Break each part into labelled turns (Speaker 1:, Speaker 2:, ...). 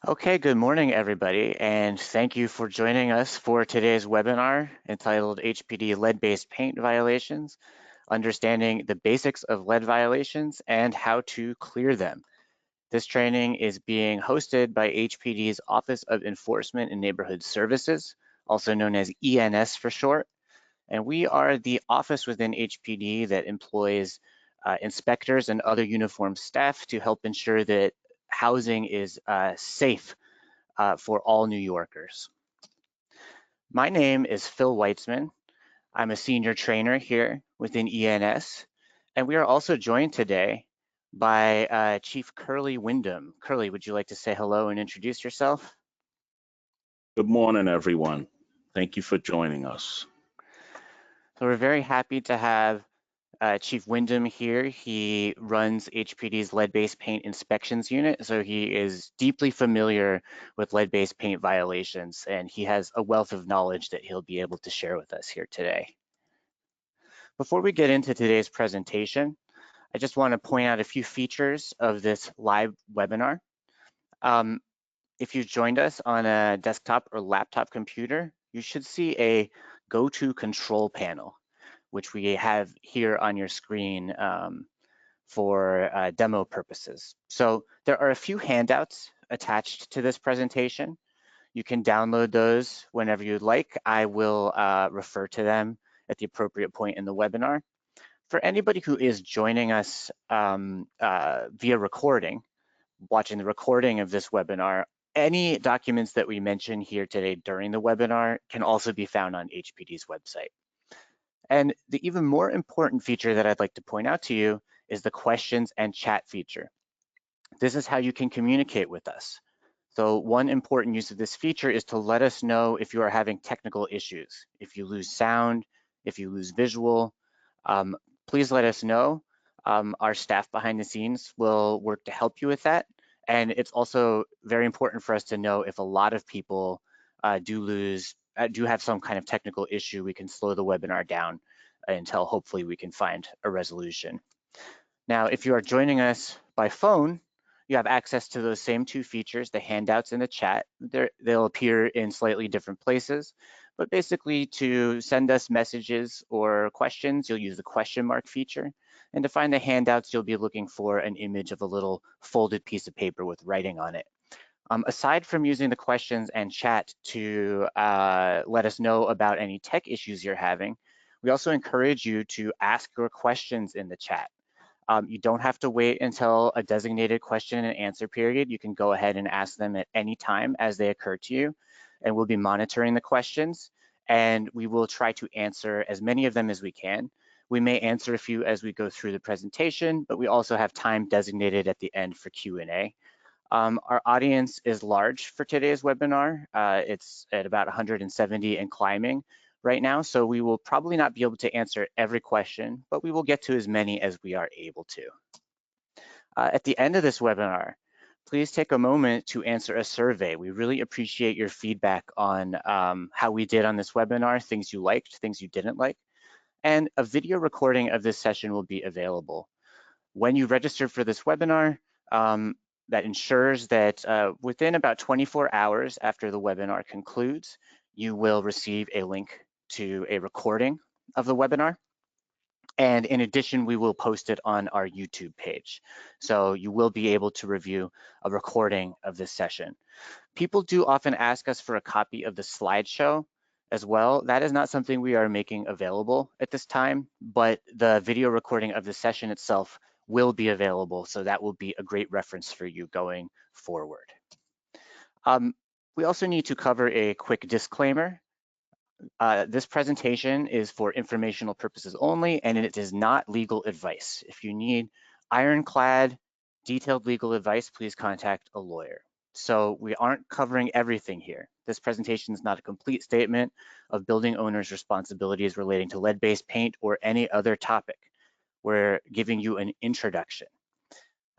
Speaker 1: Okay, good morning, everybody, and thank you for joining us for today's webinar entitled HPD Lead-Based Paint Violations, Understanding the Basics of Lead Violations and How to Clear Them. This training is being hosted by HPD's Office of Enforcement and Neighborhood Services, also known as ENS for short, and we are the office within HPD that employs inspectors and other uniformed staff to help ensure that housing is safe for all New Yorkers. My name is Phil Weitzman. I'm a senior trainer here within ENS, and we are also joined today by Chief Curly Wyndham. Curly, would you like to say hello and introduce yourself?
Speaker 2: Good morning, everyone. Thank you for joining us.
Speaker 1: So we're very happy to have Chief Wyndham here. He runs HPD's lead-based paint inspections unit, so he is deeply familiar with lead-based paint violations, and he has a wealth of knowledge that he'll be able to share with us here today. Before we get into today's presentation, I just want to point out a few features of this live webinar. If you joined us on a desktop or laptop computer, you should see a go-to control panel, which we have here on your screen for demo purposes. So there are a few handouts attached to this presentation. You can download those whenever you'd like. I will refer to them at the appropriate point in the webinar. For anybody who is joining us via recording, watching the recording of this webinar, any documents that we mention here today during the webinar can also be found on HPD's website. And the even more important feature that I'd like to point out to you is the questions and chat feature. This is how you can communicate with us. So one important use of this feature is to let us know if you are having technical issues. If you lose sound, if you lose visual, please let us know. Our staff behind the scenes will work to help you with that. And it's also very important for us to know if a lot of people do have some kind of technical issue. We can slow the webinar down until hopefully we can find a resolution. Now, if you are joining us by phone, you have access to those same two features, the handouts and the chat. They'll appear in slightly different places, but basically to send us messages or questions, you'll use the question mark feature. And to find the handouts, you'll be looking for an image of a little folded piece of paper with writing on it. Aside from using the questions and chat to let us know about any tech issues you're having, we also encourage you to ask your questions in the chat. You don't have to wait until a designated question and answer period. You can go ahead and ask them at any time as they occur to you, and we'll be monitoring the questions, and we will try to answer as many of them as we can. We may answer a few as we go through the presentation, but we also have time designated at the end for Q&A. Our audience is large for today's webinar. It's at about 170 and climbing right now, so we will probably not be able to answer every question, but we will get to as many as we are able to. At the end of this webinar, please take a moment to answer a survey. We really appreciate your feedback on how we did on this webinar, things you liked, things you didn't like, and a video recording of this session will be available. When you register for this webinar, that ensures that within about 24 hours after the webinar concludes, you will receive a link to a recording of the webinar. And in addition, we will post it on our YouTube page. So you will be able to review a recording of this session. People do often ask us for a copy of the slideshow as well. That is not something we are making available at this time, but the video recording of the session itself will be available. So that will be a great reference for you going forward. We also need to cover a quick disclaimer. This presentation is for informational purposes only, and it is not legal advice. If you need ironclad, detailed legal advice, please contact a lawyer. So we aren't covering everything here. This presentation is not a complete statement of building owners' responsibilities relating to lead-based paint or any other topic. We're giving you an introduction.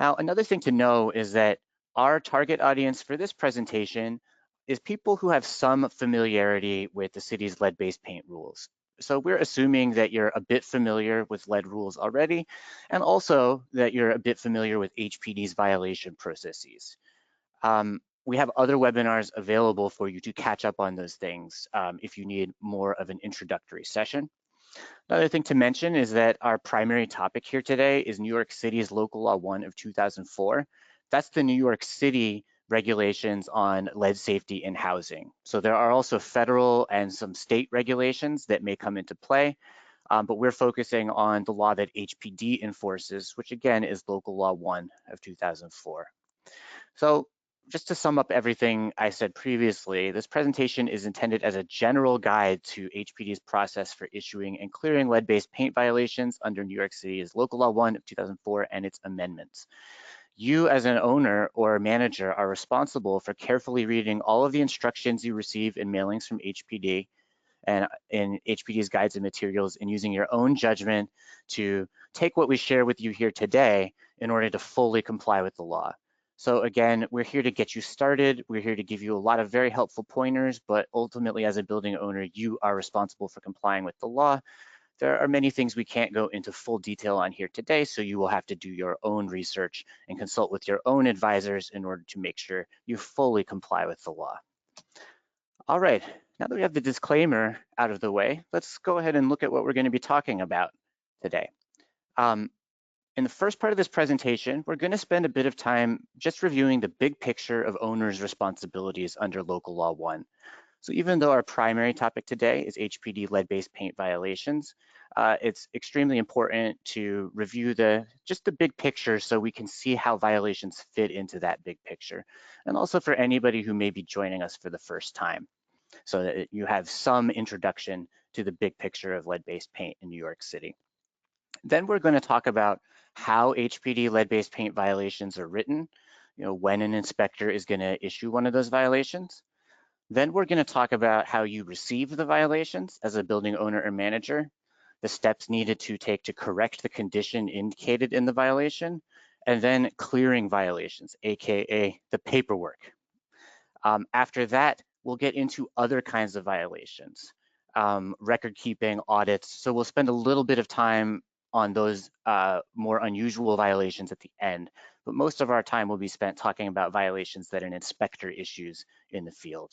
Speaker 1: Now, another thing to know is that our target audience for this presentation is people who have some familiarity with the city's lead-based paint rules. So we're assuming that you're a bit familiar with lead rules already, and also that you're a bit familiar with HPD's violation processes. we have other webinars available for you to catch up on those things if you need more of an introductory session. Another thing to mention is that our primary topic here today is New York City's Local Law 1 of 2004. That's the New York City regulations on lead safety in housing. So there are also federal and some state regulations that may come into play, but we're focusing on the law that HPD enforces, which again is Local Law 1 of 2004. So just to sum up everything I said previously, this presentation is intended as a general guide to HPD's process for issuing and clearing lead-based paint violations under New York City's Local Law 1 of 2004 and its amendments. You as an owner or manager are responsible for carefully reading all of the instructions you receive in mailings from HPD and in HPD's guides and materials, and using your own judgment to take what we share with you here today in order to fully comply with the law. So again, we're here to get you started. We're here to give you a lot of very helpful pointers, but ultimately as a building owner, you are responsible for complying with the law. There are many things we can't go into full detail on here today, so you will have to do your own research and consult with your own advisors in order to make sure you fully comply with the law. All right, now that we have the disclaimer out of the way, let's go ahead and look at what we're going to be talking about today. In the first part of this presentation, we're going to spend a bit of time just reviewing the big picture of owners' responsibilities under Local Law 1. So even though our primary topic today is HPD lead-based paint violations, it's extremely important to review just the big picture so we can see how violations fit into that big picture. And also for anybody who may be joining us for the first time, so that you have some introduction to the big picture of lead-based paint in New York City. Then we're going to talk about how HPD lead-based paint violations are written, when an inspector is going to issue one of those violations. Then we're going to talk about how you receive the violations as a building owner or manager, the steps needed to take to correct the condition indicated in the violation, and then clearing violations, aka the paperwork. After that, we'll get into other kinds of violations, record keeping, audits. So we'll spend a little bit of time on those more unusual violations at the end, but most of our time will be spent talking about violations that an inspector issues in the field.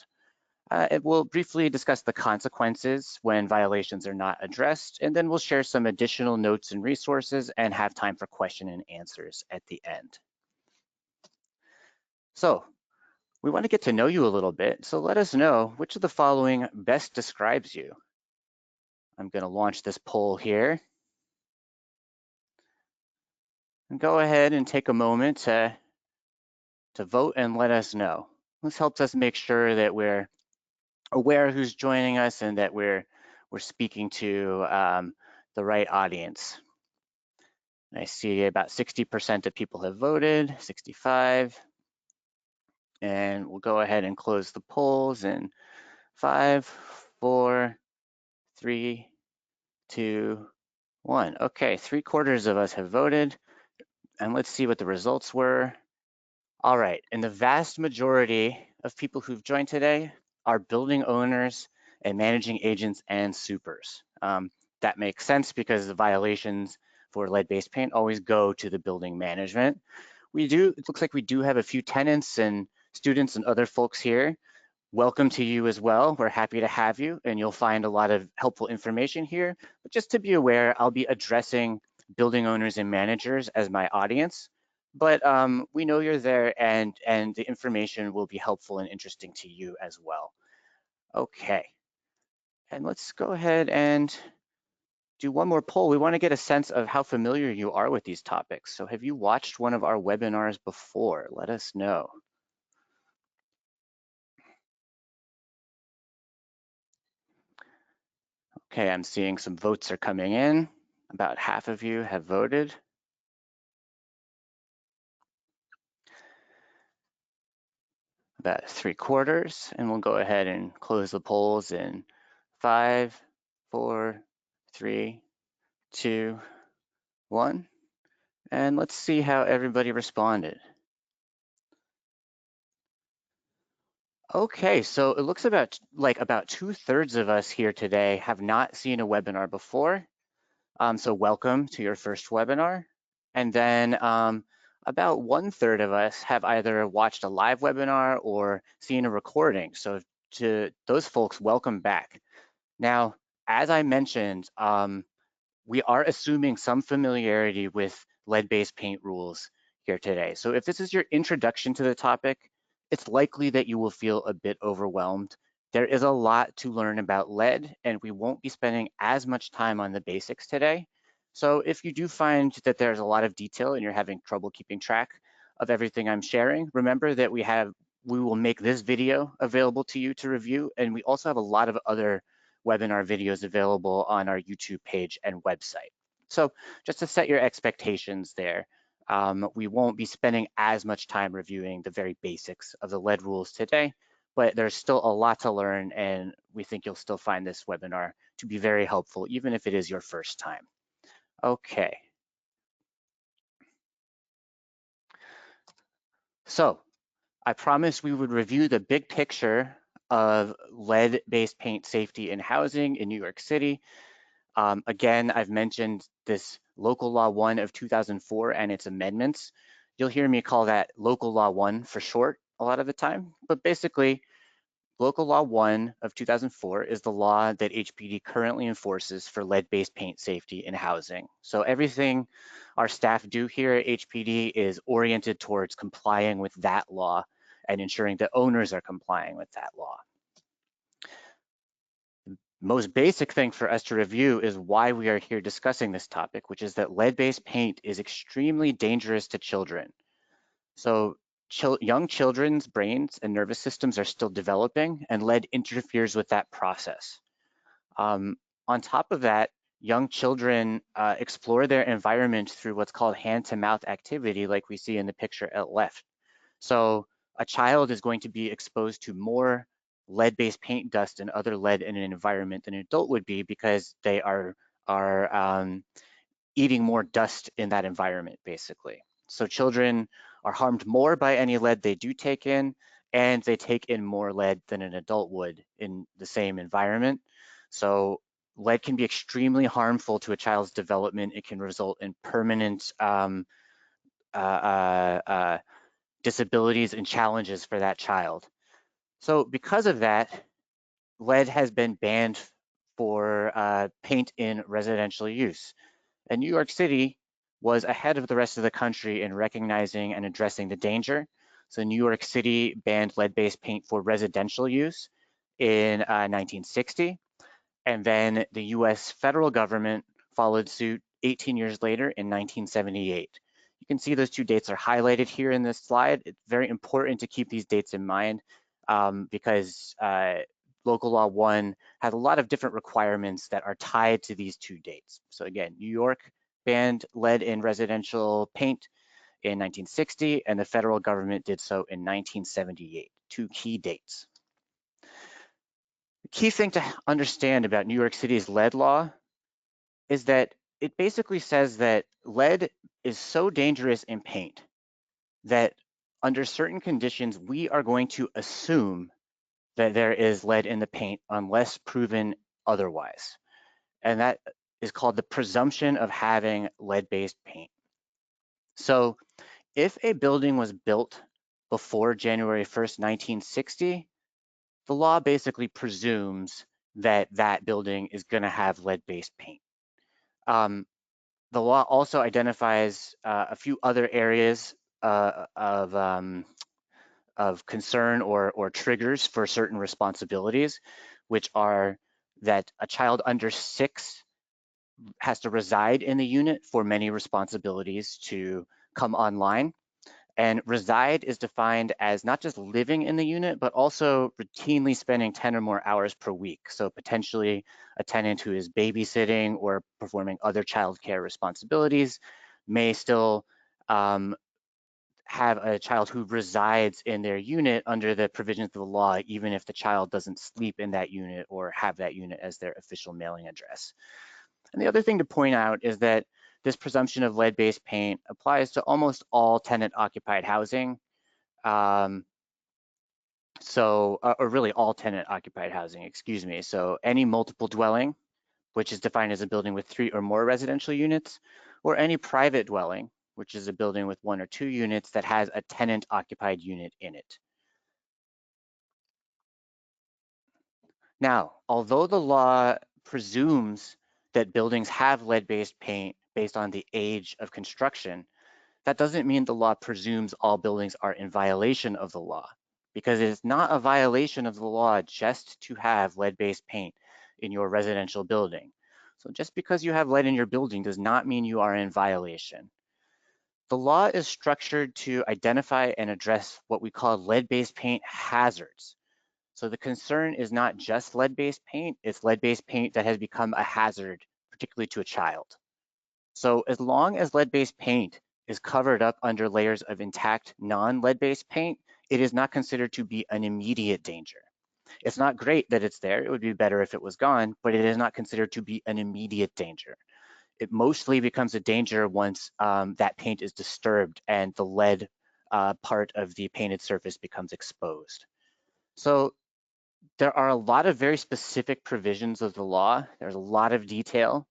Speaker 1: We'll briefly discuss the consequences when violations are not addressed, and then we'll share some additional notes and resources and have time for question and answers at the end. So we want to get to know you a little bit, so let us know which of the following best describes you. I'm going to launch this poll here. And go ahead and take a moment to vote and let us know. This helps us make sure that we're aware who's joining us and that we're speaking to the right audience. I see about 60% of people have voted, 65. And we'll go ahead and close the polls in 5, 4, 3, 2, 1. Okay, 3/4 of us have voted. And let's see what the results were. All right, and the vast majority of people who've joined today are building owners and managing agents and supers. That makes sense because the violations for lead-based paint always go to the building management. It looks like we do have a few tenants and students and other folks here. Welcome to you as well. We're happy to have you, and you'll find a lot of helpful information here. But just to be aware, I'll be addressing building owners and managers as my audience. But we know you're there, and the information will be helpful and interesting to you as well. Okay, and let's go ahead and do one more poll. We want to get a sense of how familiar you are with these topics. So have you watched one of our webinars before? Let us know. Okay, I'm seeing some votes are coming in. About half of you have voted. About 3/4, and we'll go ahead and close the polls in 5, 4, 3, 2, 1. And let's see how everybody responded. Okay, so it looks about 2/3 of us here today have not seen a webinar before. So welcome to your first webinar. And then About 1/3 of us have either watched a live webinar or seen a recording. So to those folks, welcome back. Now, as I mentioned, we are assuming some familiarity with lead-based paint rules here today. So if this is your introduction to the topic, it's likely that you will feel a bit overwhelmed. There is a lot to learn about lead, and we won't be spending as much time on the basics today. So if you do find that there's a lot of detail and you're having trouble keeping track of everything I'm sharing, remember that we will make this video available to you to review, and we also have a lot of other webinar videos available on our YouTube page and website. So just to set your expectations there, we won't be spending as much time reviewing the very basics of the lead rules today, but there's still a lot to learn, and we think you'll still find this webinar to be very helpful, even if it is your first time. Okay, so I promised we would review the big picture of lead-based paint safety in housing in New York City. Again, I've mentioned this Local Law 1 of 2004 and its amendments. You'll hear me call that Local Law 1 for short a lot of the time, but basically, Local Law 1 of 2004 is the law that HPD currently enforces for lead-based paint safety in housing. So everything our staff do here at HPD is oriented towards complying with that law and ensuring that owners are complying with that law. Most basic thing for us to review is why we are here discussing this topic, which is that lead-based paint is extremely dangerous to children. So young children's brains and nervous systems are still developing, and lead interferes with that process. Um, on top of that, young children explore their environment through what's called hand-to-mouth activity, like we see in the picture at left. So a child is going to be exposed to more lead-based paint dust and other lead in an environment than an adult would be because they are eating more dust in that environment, basically. So children are harmed more by any lead they do take in, and they take in more lead than an adult would in the same environment. So lead can be extremely harmful to a child's development. It can result in permanent uh, uh, uh, disabilities and challenges for that child. So because of that, lead has been banned for paint in residential use. And New York City was ahead of the rest of the country in recognizing and addressing the danger. So New York City banned lead-based paint for residential use in 1960. And then the US federal government followed suit 18 years later in 1978. You can see those two dates are highlighted here in this slide. It's very important to keep these dates in mind because Local Law 1 has a lot of different requirements that are tied to these two dates. So again, New York banned lead in residential paint in 1960, and the federal government did so in 1978, two key dates. The key thing to understand about New York City's lead law is that it basically says that lead is so dangerous in paint that under certain conditions, we are going to assume that there is lead in the paint unless proven otherwise. And that is called the presumption of having lead-based paint. So if a building was built before January 1st, 1960, the law basically presumes that that building is going to have lead-based paint. The law also identifies a few other areas of concern or triggers for certain responsibilities, which are that a child under 6 has to reside in the unit for many responsibilities to come online. And reside is defined as not just living in the unit, but also routinely spending 10 or more hours per week. So potentially a tenant who is babysitting or performing other childcare responsibilities may still have a child who resides in their unit under the provisions of the law, even if the child doesn't sleep in that unit or have that unit as their official mailing address. And the other thing to point out is that this presumption of lead-based paint applies to almost all tenant-occupied housing. Or really all tenant-occupied housing, excuse me. So any multiple dwelling, which is defined as a building with 3 or more residential units, or any private dwelling, which is a building with 1 or 2 units that has a tenant occupied unit in it. Now, although the law presumes that buildings have lead-based paint based on the age of construction, that doesn't mean the law presumes all buildings are in violation of the law, because it is not a violation of the law just to have lead-based paint in your residential building. So just because you have lead in your building does not mean you are in violation. The law is structured to identify and address what we call lead-based paint hazards. So the concern is not just lead-based paint, it's lead-based paint that has become a hazard, particularly to a child. So as long as lead-based paint is covered up under layers of intact non-lead-based paint, it is not considered to be an immediate danger. It's not great that it's there. It would be better if it was gone, but it is not considered to be an immediate danger. It mostly becomes a danger once that paint is disturbed and the lead part of the painted surface becomes exposed. So there are a lot of very specific provisions of the law. There's a lot of detail.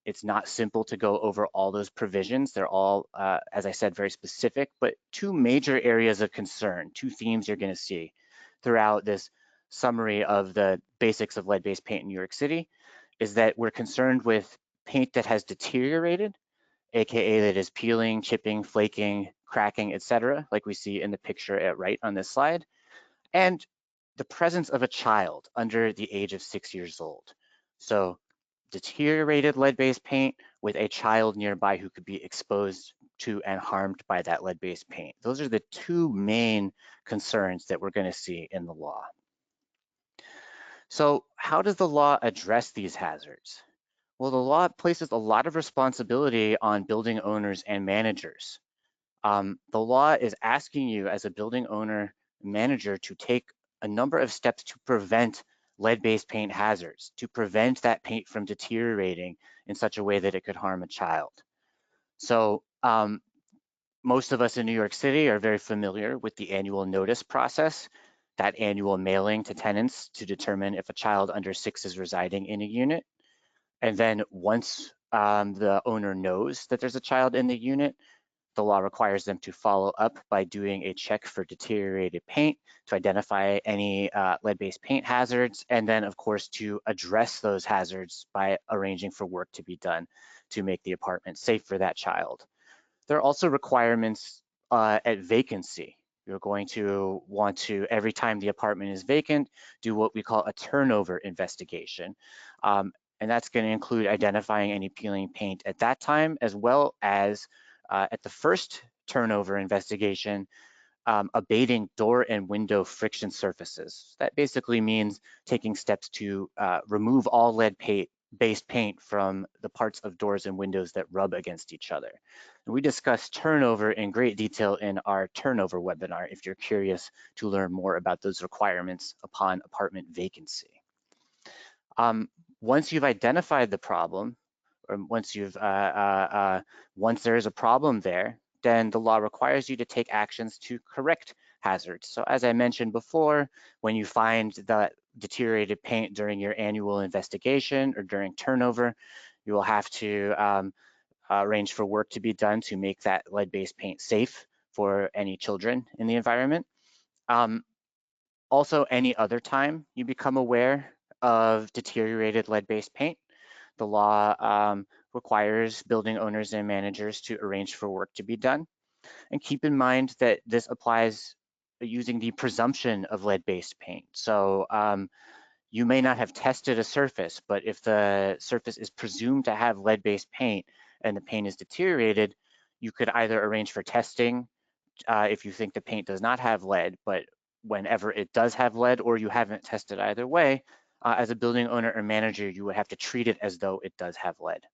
Speaker 1: It's not simple to go over all those provisions. They're all, as I said, very specific, but two major areas of concern, two themes you're going to see throughout this summary of the basics of lead-based paint in New York City is that we're concerned with paint that has deteriorated, aka that is peeling, chipping, flaking, cracking, etc., like we see in the picture at right on this slide, and the presence of a child under the age of 6 years old. So deteriorated lead-based paint with a child nearby who could be exposed to and harmed by that lead-based paint. Those are the two main concerns that we're going to see in the law. So how does the law address these hazards? Well, the law places a lot of responsibility on building owners and managers. The law is asking you as a building owner manager to take a number of steps to prevent lead-based paint hazards, to prevent that paint from deteriorating in such a way that it could harm a child. So most of us in New York City are very familiar with the annual notice process, that annual mailing to tenants to determine if a child under 6 is residing in a unit. And then once the owner knows that there's a child in the unit, the law requires them to follow up by doing a check for deteriorated paint to identify any lead-based paint hazards, and then of course to address those hazards by arranging for work to be done to make the apartment safe for that child. There are also requirements at vacancy. You're going to want to, every time the apartment is vacant, do what we call a turnover investigation. And that's going to include identifying any peeling paint at that time, as well as at the first turnover investigation, abating door and window friction surfaces. That basically means taking steps to remove all lead-based paint from the parts of doors and windows that rub against each other. And we discussed turnover in great detail in our turnover webinar if you're curious to learn more about those requirements upon apartment vacancy. Once you've identified the problem, or once there is a problem there, then the law requires you to take actions to correct hazards. So as I mentioned before, when you find the deteriorated paint during your annual investigation or during turnover, you will have to arrange for work to be done to make that lead-based paint safe for any children in the environment. Also, any other time you become aware of deteriorated lead-based paint, the law requires building owners and managers to arrange for work to be done. And keep in mind that this applies using the presumption of lead-based paint. So you may not have tested a surface, but if the surface is presumed to have lead-based paint and the paint is deteriorated, you could either arrange for testing if you think the paint does not have lead, but whenever it does have lead or you haven't tested either way, as a building owner or manager, you would have to treat it as though it does have lead.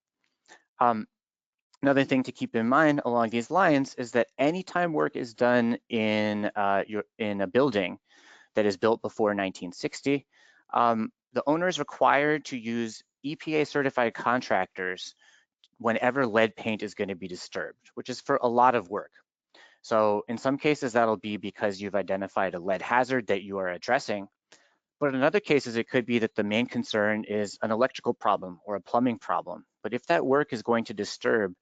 Speaker 1: Another thing to keep in mind along these lines is that anytime work is done in a building that is built before 1960, the owner is required to use EPA certified contractors whenever lead paint is going to be disturbed, which is for a lot of work. So in some cases, that'll be because you've identified a lead hazard that you are addressing. But in other cases, it could be that the main concern is an electrical problem or a plumbing problem. But if that work is going to disturb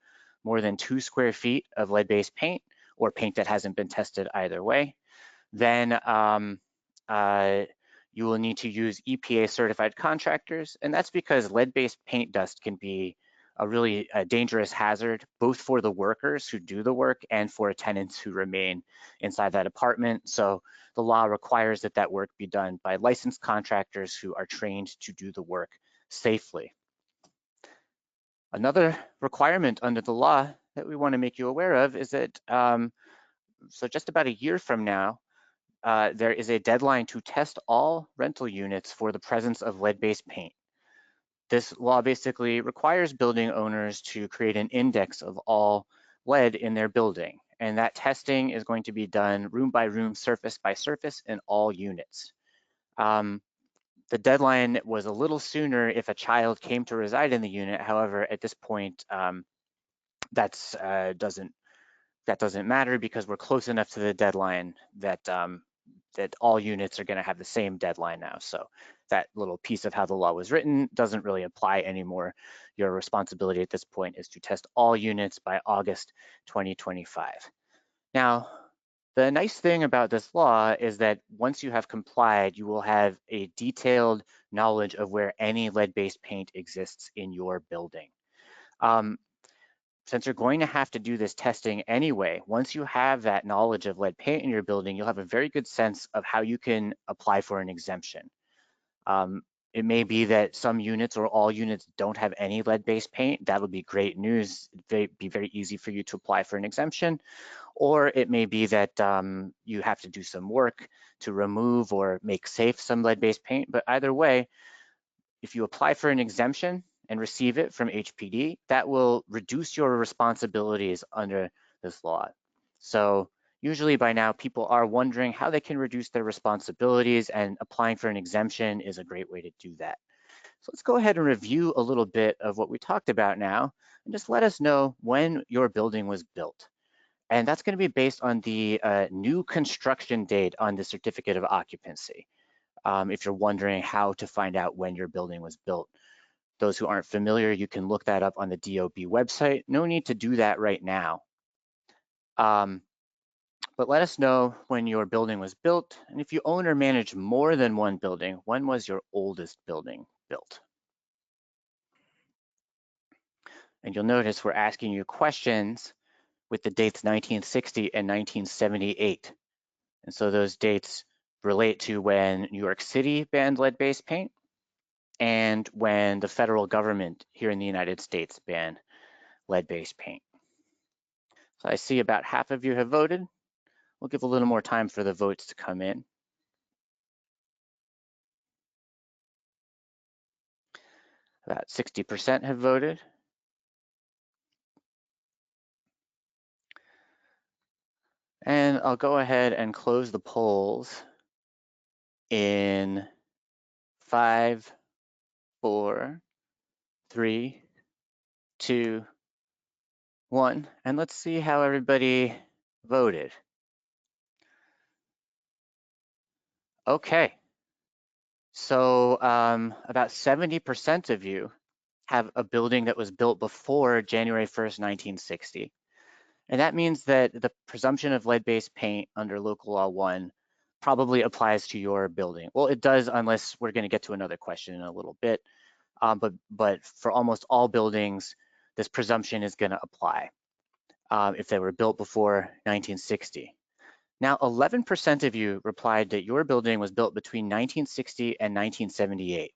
Speaker 1: more than 2 square feet of lead-based paint or paint that hasn't been tested either way, then uh, you will need to use EPA certified contractors. And that's because lead-based paint dust can be a really dangerous hazard, both for the workers who do the work and for tenants who remain inside that apartment. So the law requires that that work be done by licensed contractors who are trained to do the work safely. Another requirement under the law that we want to make you aware of is that so just about a year from now, there is a deadline to test all rental units for the presence of lead-based paint. This law basically requires building owners to create an index of all lead in their building, and that testing is going to be done room by room, surface by surface in all units. The deadline was a little sooner if a child came to reside in the unit. However, at this point, that's that doesn't matter because we're close enough to the deadline that that all units are going to have the same deadline now. So that little piece of how the law was written doesn't really apply anymore. Your responsibility at this point is to test all units by August 2025. Now, the nice thing about this law is that once you have complied, you will have a detailed knowledge of where any lead-based paint exists in your building. Since you're going to have to do this testing anyway, once you have that knowledge of lead paint in your building, you'll have a very good sense of how you can apply for an exemption. It may be that some units or all units don't have any lead-based paint. That would be great news. It'd be very easy for you to apply for an exemption. Or it may be that you have to do some work to remove or make safe some lead-based paint. But either way, if you apply for an exemption and receive it from HPD, that will reduce your responsibilities under this law. So usually by now, people are wondering how they can reduce their responsibilities, and applying for an exemption is a great way to do that. So let's go ahead and review a little bit of what we talked about now, and just let us know when your building was built. And that's going to be based on the new construction date on the certificate of occupancy. If you're wondering how to find out when your building was built. Those who aren't familiar, you can look that up on the DOB website. No need to do that right now. But let us know when your building was built. And if you own or manage more than one building, when was your oldest building built? And you'll notice we're asking you questions with the dates 1960 and 1978. And so those dates relate to when New York City banned lead-based paint and when the federal government here in the United States banned lead-based paint. So I see about half of you have voted. We'll give a little more time for the votes to come in. About 60% have voted. And I'll go ahead and close the polls in 5, 4, 3, 2, 1. And let's see how everybody voted. Okay. So about 70% of you have a building that was built before January 1st, 1960. And that means that the presumption of lead-based paint under Local Law 1 probably applies to your building. Well, it does, unless we're going to get to another question in a little bit. But for almost all buildings, this presumption is going to apply if they were built before 1960. Now, 11% of you replied that your building was built between 1960 and 1978.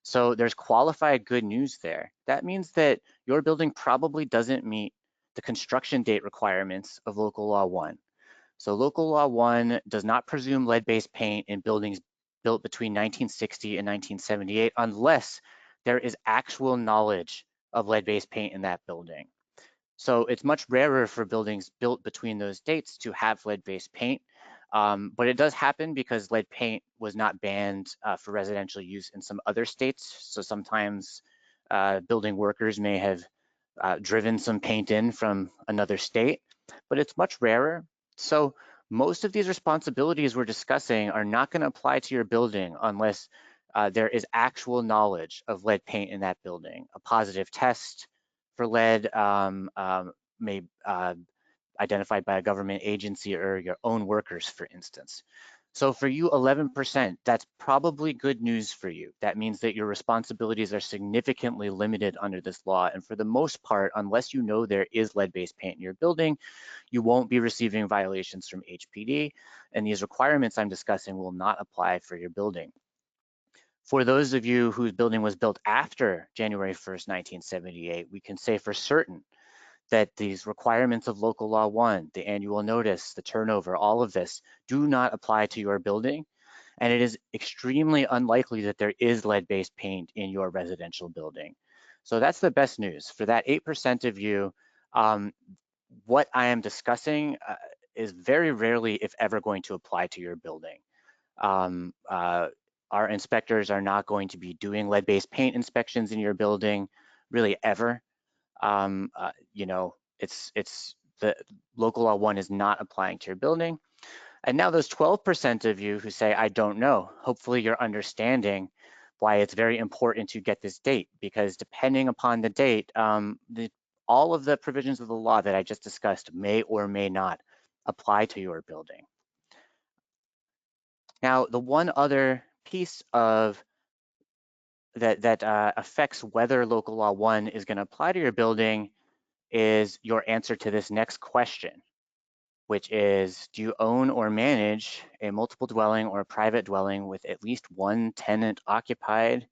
Speaker 1: So there's qualified good news there. That means that your building probably doesn't meet the construction date requirements of Local Law 1. So Local Law 1 does not presume lead-based paint in buildings built between 1960 and 1978 unless there is actual knowledge of lead-based paint in that building. So it's much rarer for buildings built between those dates to have lead-based paint, but it does happen because lead paint was not banned for residential use in some other states. So sometimes building workers may have driven some paint in from another state, but it's much rarer. So most of these responsibilities we're discussing are not going to apply to your building unless there is actual knowledge of lead paint in that building, a positive test for lead may identified by a government agency or your own workers, for instance. So for you, 11%, that's probably good news for you. That means that your responsibilities are significantly limited under this law. And for the most part, unless you know there is lead-based paint in your building, you won't be receiving violations from HPD. And these requirements I'm discussing will not apply for your building. For those of you whose building was built after January 1st, 1978, we can say for certain that these requirements of local law 1, the annual notice, the turnover, all of this do not apply to your building. And it is extremely unlikely that there is lead-based paint in your residential building. So that's the best news. For that 8% of you, um, what I am discussing is very rarely, if ever, going to apply to your building. Um, uh, our inspectors are not going to be doing lead-based paint inspections in your building, really ever. You know, it's the local law 1 is not applying to your building. And now those 12% of you who say, I don't know, hopefully you're understanding why it's very important to get this date, because depending upon the date, all of the provisions of the law that I just discussed may or may not apply to your building. Now, the one other piece of that affects whether local law 1 is going to apply to your building is your answer to this next question, which is, do you own or manage a multiple dwelling or a private dwelling with at least one tenant occupied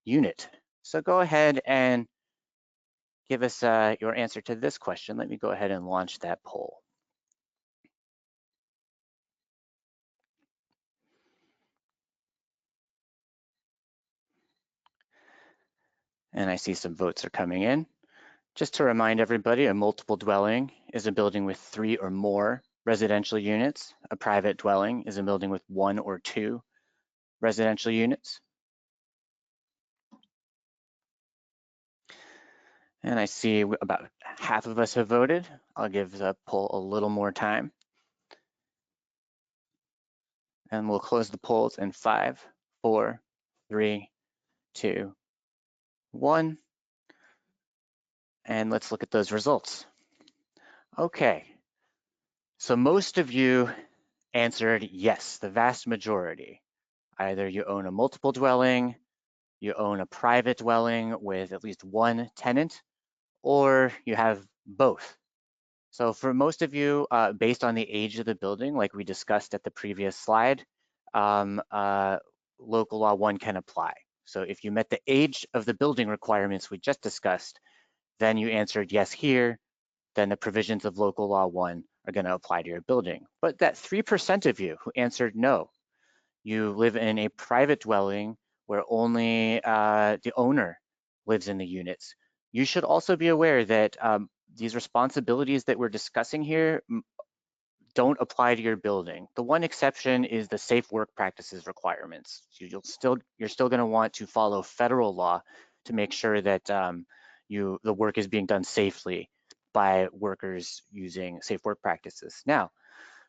Speaker 1: unit? So go ahead and give us your answer to this question. Let me go ahead and launch that poll. And I see some votes are coming in. Just to remind everybody, a multiple dwelling is a building with 3 or more residential units. A private dwelling is a building with 1 or 2 residential units. And I see about half of us have voted. I'll give the poll a little more time. And we'll close the polls in 5, 4, 3, 2, 1. And let's look at those results. Okay, so most of you answered yes, the vast majority. Either you own a multiple dwelling, you own a private dwelling with at least one tenant, or you have both. So for most of you, based on the age of the building, like we discussed at the previous slide, um, uh, local law 1 can apply. So if you met the age of the building requirements we just discussed, then you answered yes here, then the provisions of local law 1 are going to apply to your building. But that 3% of you who answered no, you live in a private dwelling where only the owner lives in the units. You should also be aware that these responsibilities that we're discussing here don't apply to your building. The one exception is the safe work practices requirements. You're still going to want to follow federal law to make sure that the work is being done safely by workers using safe work practices. Now,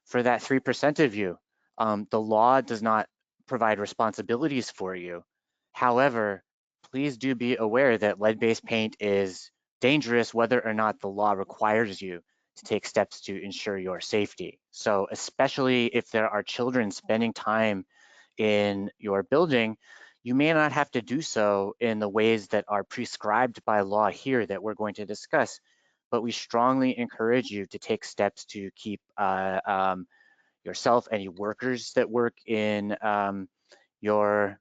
Speaker 1: for that 3% of you, the law does not provide responsibilities for you. However, please do be aware that lead-based paint is dangerous whether or not the law requires you to take steps to ensure your safety. So especially if there are children spending time in your building, you may not have to do so in the ways that are prescribed by law here that we're going to discuss, but we strongly encourage you to take steps to keep yourself, any workers that work in your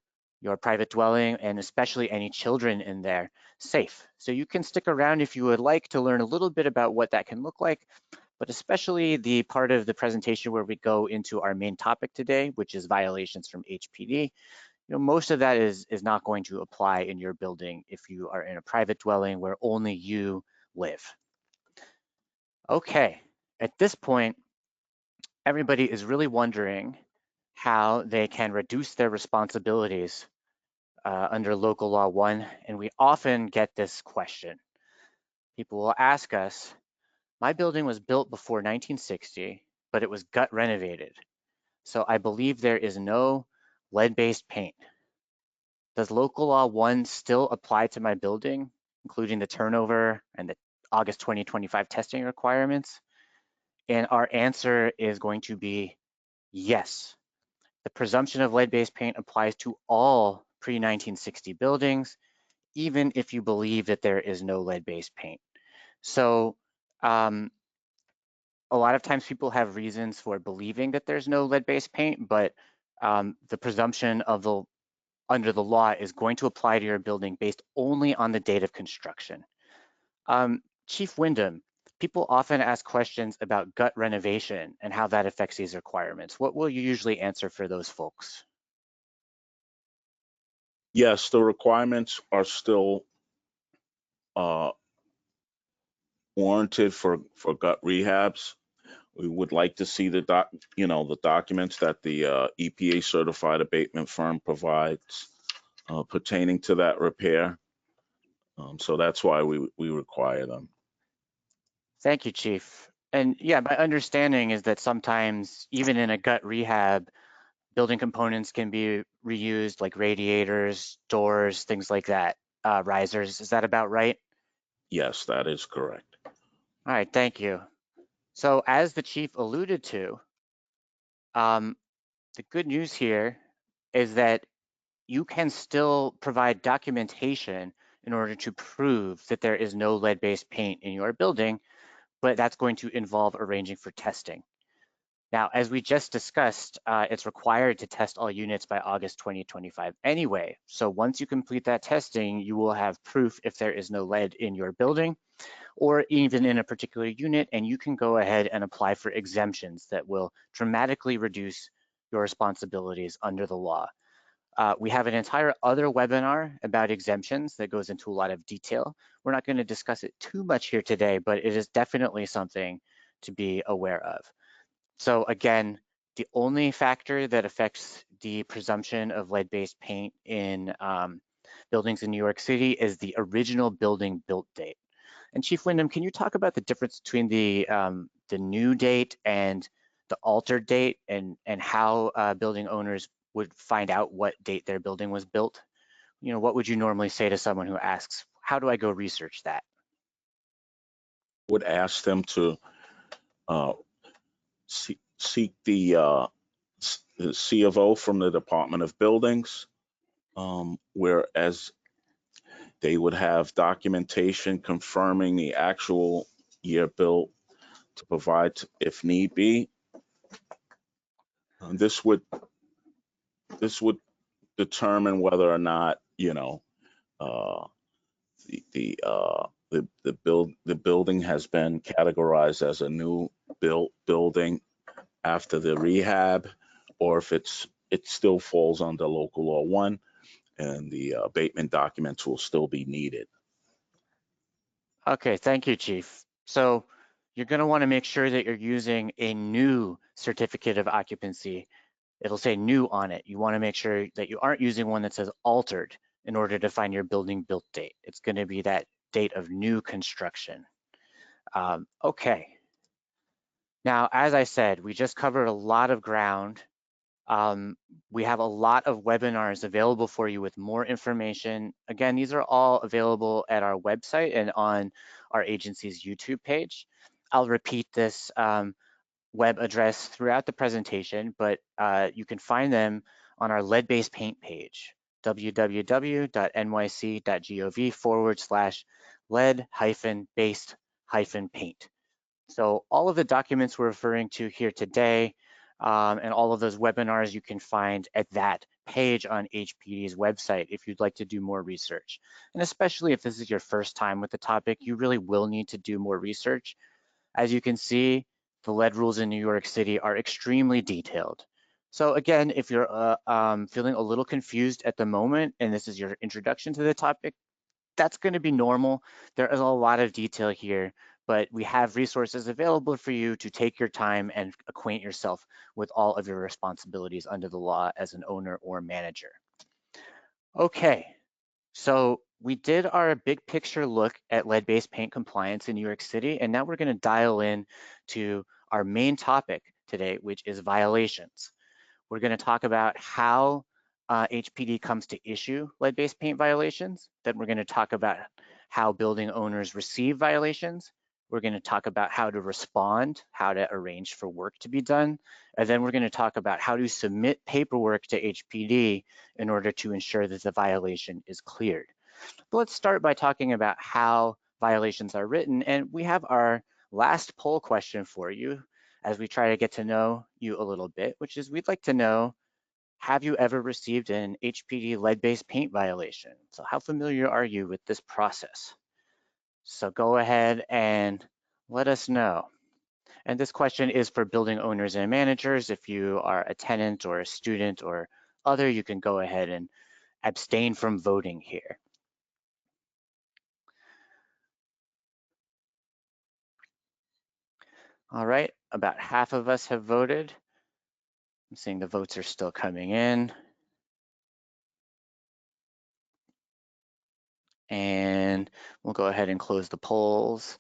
Speaker 1: private dwelling, and especially any children in there, safe. So you can stick around if you would like to learn a little bit about what that can look like, but especially the part of the presentation where we go into our main topic today, which is violations from HPD. You know, most of that is not going to apply in your building if you are in a private dwelling where only you live. Okay, at this point, everybody is really wondering how they can reduce their responsibilities under local law 1, and we often get this question. People will ask us, my building was built before 1960, but it was gut renovated. So I believe there is no lead-based paint. Does local law 1 still apply to my building? including the turnover and the August 2025 testing requirements? And our answer is going to be yes. The presumption of lead-based paint applies to all pre-1960 buildings, even if you believe that there is no lead-based paint. So um, a lot of times people have reasons for believing that there's no lead-based paint, but the presumption of the under the law is going to apply to your building based only on the date of construction. Chief Wyndham, people often ask questions about gut renovation and how that affects these requirements. What will you usually answer for those folks?
Speaker 2: Yes, the requirements are still uh, warranted for gut rehabs. We would like to see the documents that the EPA certified abatement firm provides pertaining to that repair. So that's why we require them.
Speaker 1: Thank you, Chief. And yeah, my understanding is that sometimes, even in a gut rehab, building components can be reused, like radiators, doors, things like that, risers. Is that about right?
Speaker 2: Yes, that is correct.
Speaker 1: All right, thank you. So, as the chief alluded to, um, the good news here is that you can still provide documentation in order to prove that there is no lead-based paint in your building, but that's going to involve arranging for testing. Now, as we just discussed, it's required to test all units by August 2025 anyway. So once you complete that testing, you will have proof if there is no lead in your building or even in a particular unit, and you can go ahead and apply for exemptions that will dramatically reduce your responsibilities under the law. We have an entire other webinar about exemptions that goes into a lot of detail. We're not going to discuss it too much here today, but it is definitely something to be aware of. So again, the only factor that affects the presumption of lead-based paint in buildings in New York City is the original building built date. And Chief Wyndham, can you talk about the difference between the new date and the altered date, and how building owners would find out what date their building was built? You know, what would you normally say to someone who asks, how do I go research that?
Speaker 2: Would ask them to uh, seek the C of O from the Department of Buildings, whereas they would have documentation confirming the actual year built to provide if need be. This would determine whether or not uh, the building has been categorized as a new built building after the rehab, or if it still falls under local law 1 and the abatement documents will still be needed.
Speaker 1: Okay, thank you, Chief. So you're going to want to make sure that you're using a new certificate of occupancy. It'll say new on it. You want to make sure that you aren't using one that says altered in order to find your building built date. It's going to be that date of new construction. Okay. Now, as I said, we just covered a lot of ground. Um, we have a lot of webinars available for you with more information. Again, these are all available at our website and on our agency's YouTube page. I'll repeat this web address throughout the presentation, but you can find them on our lead-based paint page, www.nyc.gov/lead-based-paint. So all of the documents we're referring to here today and all of those webinars you can find at that page on HPD's website if you'd like to do more research. And especially if this is your first time with the topic, you really will need to do more research. As you can see, the lead rules in New York City are extremely detailed. So again, if you're feeling a little confused at the moment and this is your introduction to the topic, that's going to be normal. There is a lot of detail here, but we have resources available for you to take your time and acquaint yourself with all of your responsibilities under the law as an owner or manager. Okay, so we did our big picture look at lead-based paint compliance in New York City, and now we're going to dial in to our main topic today, which is violations. We're going to talk about how HPD comes to issue lead-based paint violations. Then we're going to talk about how building owners receive violations. We're going to talk about how to respond, how to arrange for work to be done, and then we're going to talk about how to submit paperwork to HPD in order to ensure that the violation is cleared. But let's start by talking about how violations are written, and we have our last poll question for you as we try to get to know you a little bit, which is we'd like to know, have you ever received an HPD lead-based paint violation? So how familiar are you with this process? So go ahead and let us know. And this question is for building owners and managers. If you are a tenant or a student or other, you can go ahead and abstain from voting here. All right, about half of us have voted. I'm seeing the votes are still coming in. And we'll go ahead and close the polls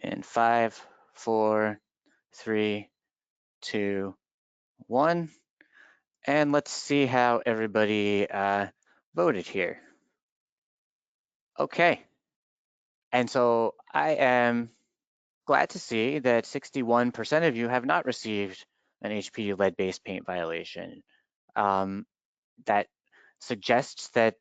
Speaker 1: in 5, 4, 3, 2, 1. And let's see how everybody voted here. Okay. And so I am glad to see that 61% of you have not received an HPD lead-based paint violation. That suggests that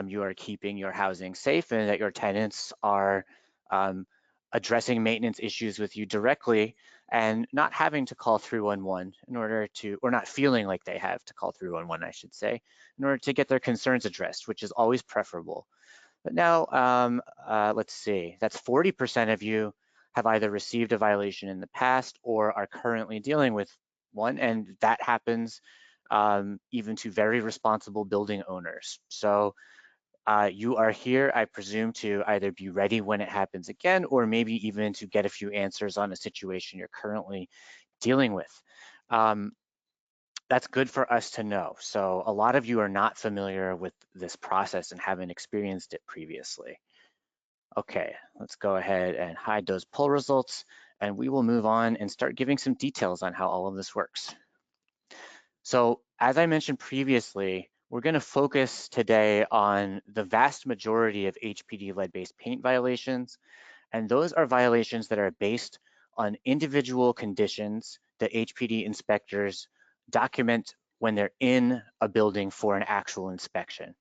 Speaker 1: you are keeping your housing safe and that your tenants are um, addressing maintenance issues with you directly and not having to call 311 in order to, or not feeling like they have to call 311, I should say, in order to get their concerns addressed, which is always preferable. But now, let's see, that's 40% of you have either received a violation in the past or are currently dealing with one, and that happens even to very responsible building owners. So you are here, I presume, to either be ready when it happens again, or maybe even to get a few answers on a situation you're currently dealing with. That's good for us to know. So a lot of you are not familiar with this process and haven't experienced it previously. Okay, let's go ahead and hide those poll results, and we will move on and start giving some details on how all of this works. So as I mentioned previously, we're going to focus today on the vast majority of HPD lead-based paint violations, and those are violations that are based on individual conditions that HPD inspectors document when they're in a building for an actual inspection.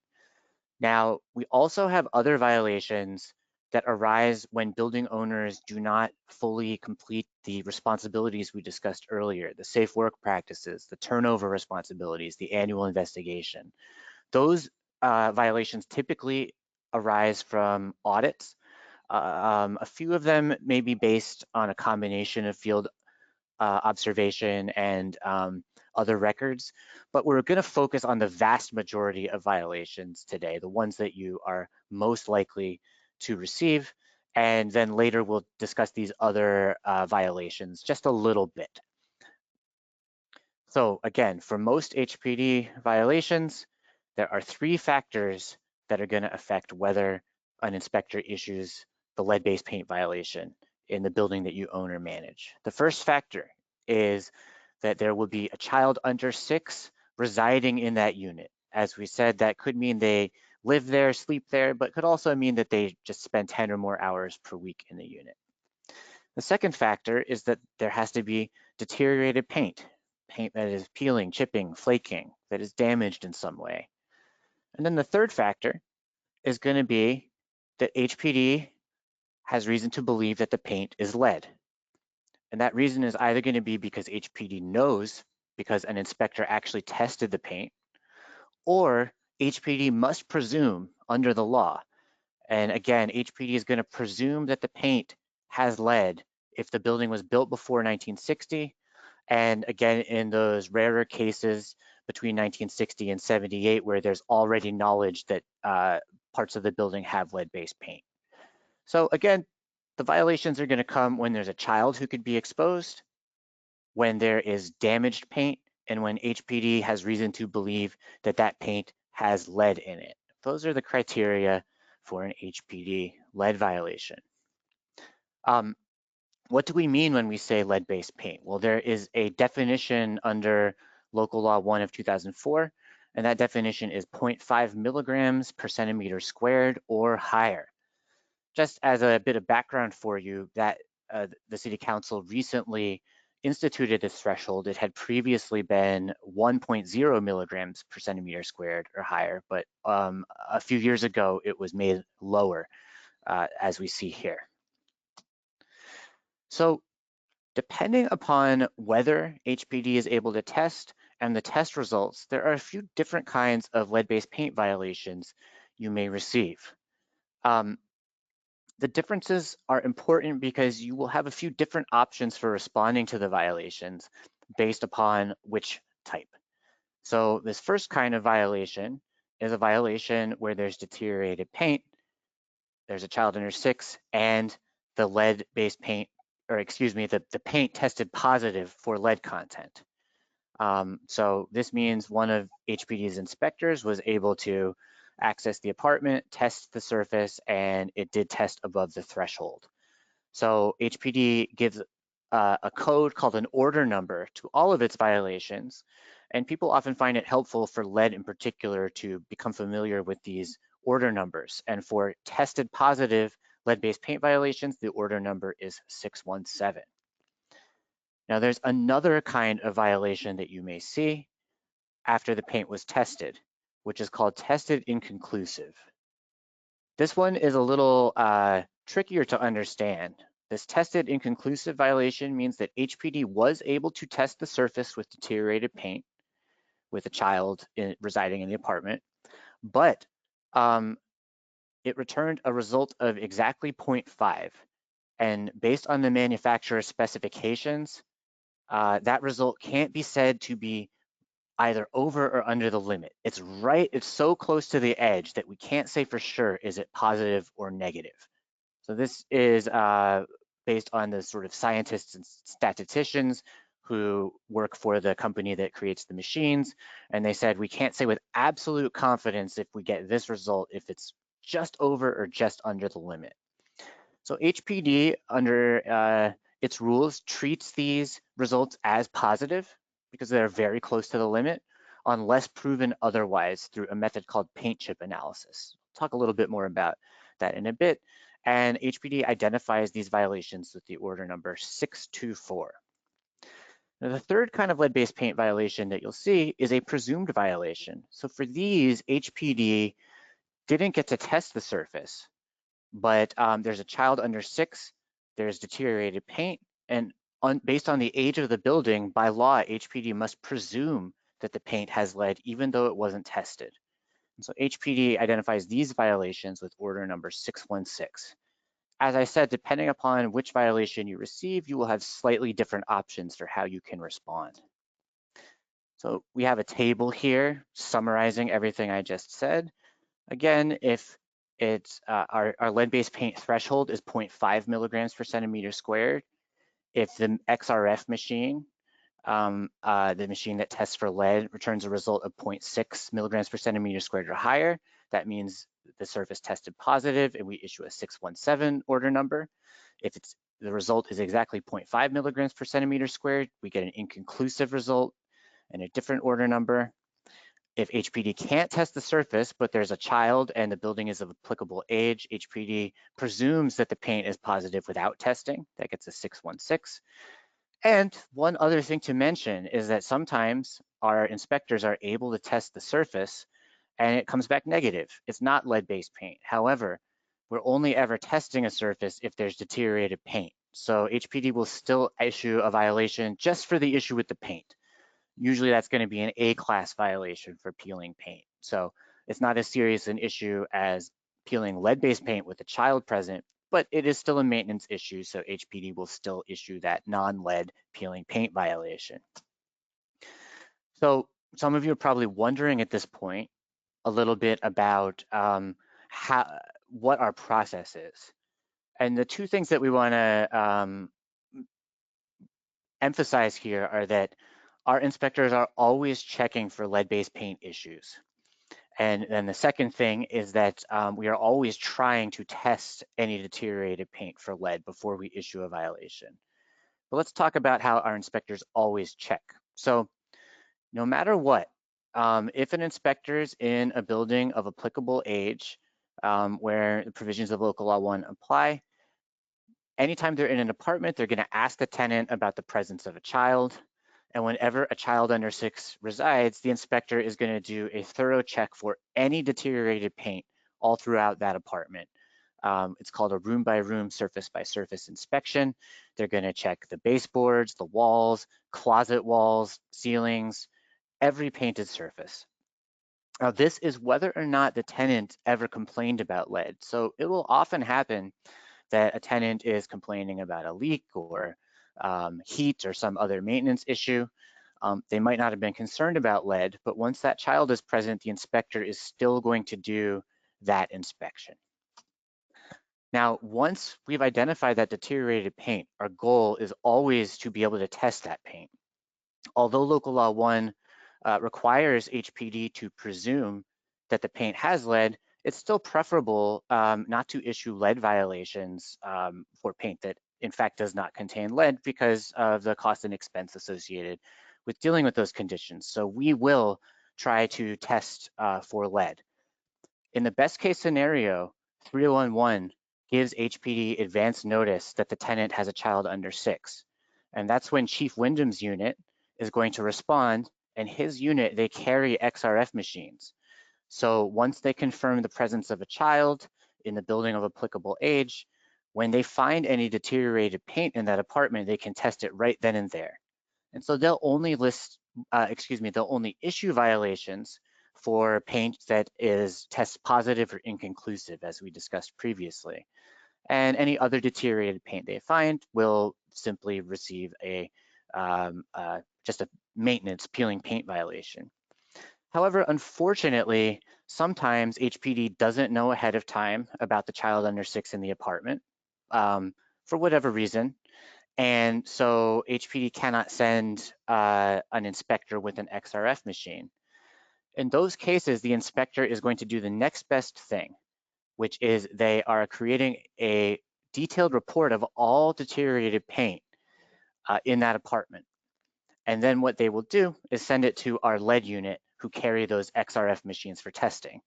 Speaker 1: Now, we also have other violations that arise when building owners do not fully complete the responsibilities we discussed earlier, the safe work practices, the turnover responsibilities, the annual investigation. Those violations typically arise from audits. A few of them may be based on a combination of field observation and other records, but we're going to focus on the vast majority of violations today, the ones that you are most likely to receive, and then later we'll discuss these other violations just a little bit. So again, for most HPD violations, there are three factors that are going to affect whether an inspector issues the lead-based paint violation in the building that you own or manage. The first factor is that there will be a child under 6 residing in that unit. As we said, that could mean they live there, sleep there, but could also mean that they just spend 10 or more hours per week in the unit. The second factor is that there has to be deteriorated paint, paint that is peeling, chipping, flaking, that is damaged in some way. And then the third factor is going to be that HPD has reason to believe that the paint is lead. And that reason is either going to be because HPD knows because an inspector actually tested the paint, or HPD must presume under the law. And again, HPD is going to presume that the paint has lead if the building was built before 1960. And again, in those rarer cases between 1960 and 78, where there's already knowledge that parts of the building have lead-based paint. So again, the violations are going to come when there's a child who could be exposed, when there is damaged paint, and when HPD has reason to believe that that paint has lead in it. Those are the criteria for an HPD lead violation. What do we mean when we say lead-based paint? Well, there is a definition under Local Law 1 of 2004, and that definition is 0.5 milligrams per centimeter squared or higher. just as a bit of background for you, that the City Council recently instituted this threshold. It had previously been 1.0 milligrams per centimeter squared or higher, but a few years ago it was made lower, as we see here. So depending upon whether HPD is able to test and the test results, there are a few different kinds of lead-based paint violations you may receive. Um, the differences are important because you will have a few different options for responding to the violations based upon which type. So this first kind of violation is a violation where there's deteriorated paint, there's a child under 6, and the lead-based paint, or excuse me, the paint tested positive for lead content. So this means one of HPD's inspectors was able to access the apartment, test the surface, and it did test above the threshold. So HPD gives a code called an order number to all of its violations, and people often find it helpful for lead in particular to become familiar with these order numbers. And for tested positive lead-based paint violations, the order number is 617. Now there's another kind of violation that you may see after the paint was tested, which is called tested inconclusive. This one is a little trickier to understand. This tested inconclusive violation means that HPD was able to test the surface with deteriorated paint with a child residing in the apartment, but it returned a result of exactly zero point 0.5. And based on the manufacturer's specifications, that result can't be said to be either over or under the limit. It's so close to the edge that we can't say for sure, is it positive or negative? So this is based on the sort of scientists and statisticians who work for the company that creates the machines. And they said, we can't say with absolute confidence if we get this result, if it's just over or just under the limit. So HPD, under its rules, treats these results as positive because they're very close to the limit, unless proven otherwise through a method called paint chip analysis. I'll talk a little bit more about that in a bit. And HPD identifies these violations with the order number 624. Now, the third kind of lead-based paint violation that you'll see is a presumed violation. So for these, HPD didn't get to test the surface, but there's a child under 6, there's deteriorated paint, and based on the age of the building, by law, HPD must presume that the paint has lead even though it wasn't tested. And so HPD identifies these violations with order number 616. As I said, depending upon which violation you receive, you will have slightly different options for how you can respond. So we have a table here summarizing everything I just said. Again, if it's our lead-based paint threshold is 0.5 milligrams per centimeter squared. If the XRF machine, the machine that tests for lead, returns a result of 0.6 milligrams per centimeter squared or higher, that means the surface tested positive and we issue a 617 order number. If the result is exactly 0.5 milligrams per centimeter squared, we get an inconclusive result and a different order number. If HPD can't test the surface, but there's a child and the building is of applicable age, HPD presumes that the paint is positive without testing. That gets a 616. And one other thing to mention is that sometimes our inspectors are able to test the surface and it comes back negative. It's not lead-based paint. However, we're only ever testing a surface if there's deteriorated paint. So HPD will still issue a violation just for the issue with the paint. Usually that's going to be an A-class violation for peeling paint. So it's not as serious an issue as peeling lead-based paint with a child present, but it is still a maintenance issue, so HPD will still issue that non-lead peeling paint violation. So some of you are probably wondering at this point a little bit about what our process is. And the two things that we want to emphasize here are that our inspectors are always checking for lead-based paint issues. And then the second thing is that we are always trying to test any deteriorated paint for lead before we issue a violation. But let's talk about how our inspectors always check. So no matter what, if an inspector's in a building of applicable age, where the provisions of local law 1 apply. Anytime they're in an apartment, they're going to ask the tenant about the presence of a child. And whenever a child under 6 resides, the inspector is going to do a thorough check for any deteriorated paint all throughout that apartment. It's called a room by room, surface by surface inspection. They're going to check the baseboards, the walls, closet walls, ceilings, every painted surface. Now, this is whether or not the tenant ever complained about lead. So it will often happen that a tenant is complaining about a leak or heat or some other maintenance issue. They might not have been concerned about lead, but once that child is present, the inspector is still going to do that inspection. Now, once we've identified that deteriorated paint, our goal is always to be able to test that paint. Although local law 1 requires HPD to presume that the paint has lead, it's still preferable not to issue lead violations for paint that in fact does not contain lead because of the cost and expense associated with dealing with those conditions. So we will try to test for lead. In the best case scenario, 3011 gives HPD advance notice that the tenant has a child under 6. And that's when Chief Wyndham's unit is going to respond, and his unit, they carry XRF machines. So once they confirm the presence of a child in the building of applicable age, when they find any deteriorated paint in that apartment, they can test it right then and there. And so they'll only they'll only issue violations for paint that is test positive or inconclusive, as we discussed previously. And any other deteriorated paint they find will simply receive just a maintenance peeling paint violation. However, unfortunately, sometimes HPD doesn't know ahead of time about the child under 6 in the apartment for whatever reason. And so HPD cannot send an inspector with an XRF machine. In those cases, the inspector is going to do the next best thing, which is they are creating a detailed report of all deteriorated paint in that apartment. And then what they will do is send it to our lead unit who carry those XRF machines for testing.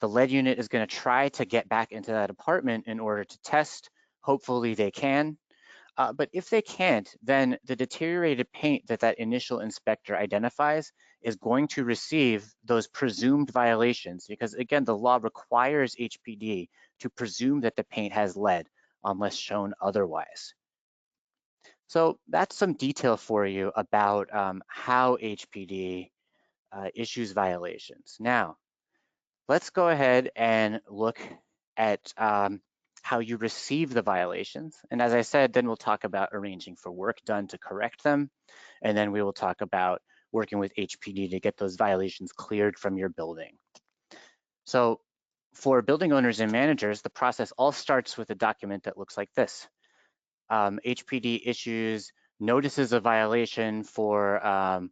Speaker 1: The lead unit is going to try to get back into that apartment in order to test. Hopefully they can. But if they can't, then the deteriorated paint that that initial inspector identifies is going to receive those presumed violations because, again, the law requires HPD to presume that the paint has lead unless shown otherwise. So that's some detail for you about how HPD issues violations. Now, let's go ahead and look at how you receive the violations. And as I said, then we'll talk about arranging for work done to correct them. And then we will talk about working with HPD to get those violations cleared from your building. So for building owners and managers, the process all starts with a document that looks like this. HPD issues notices of violation for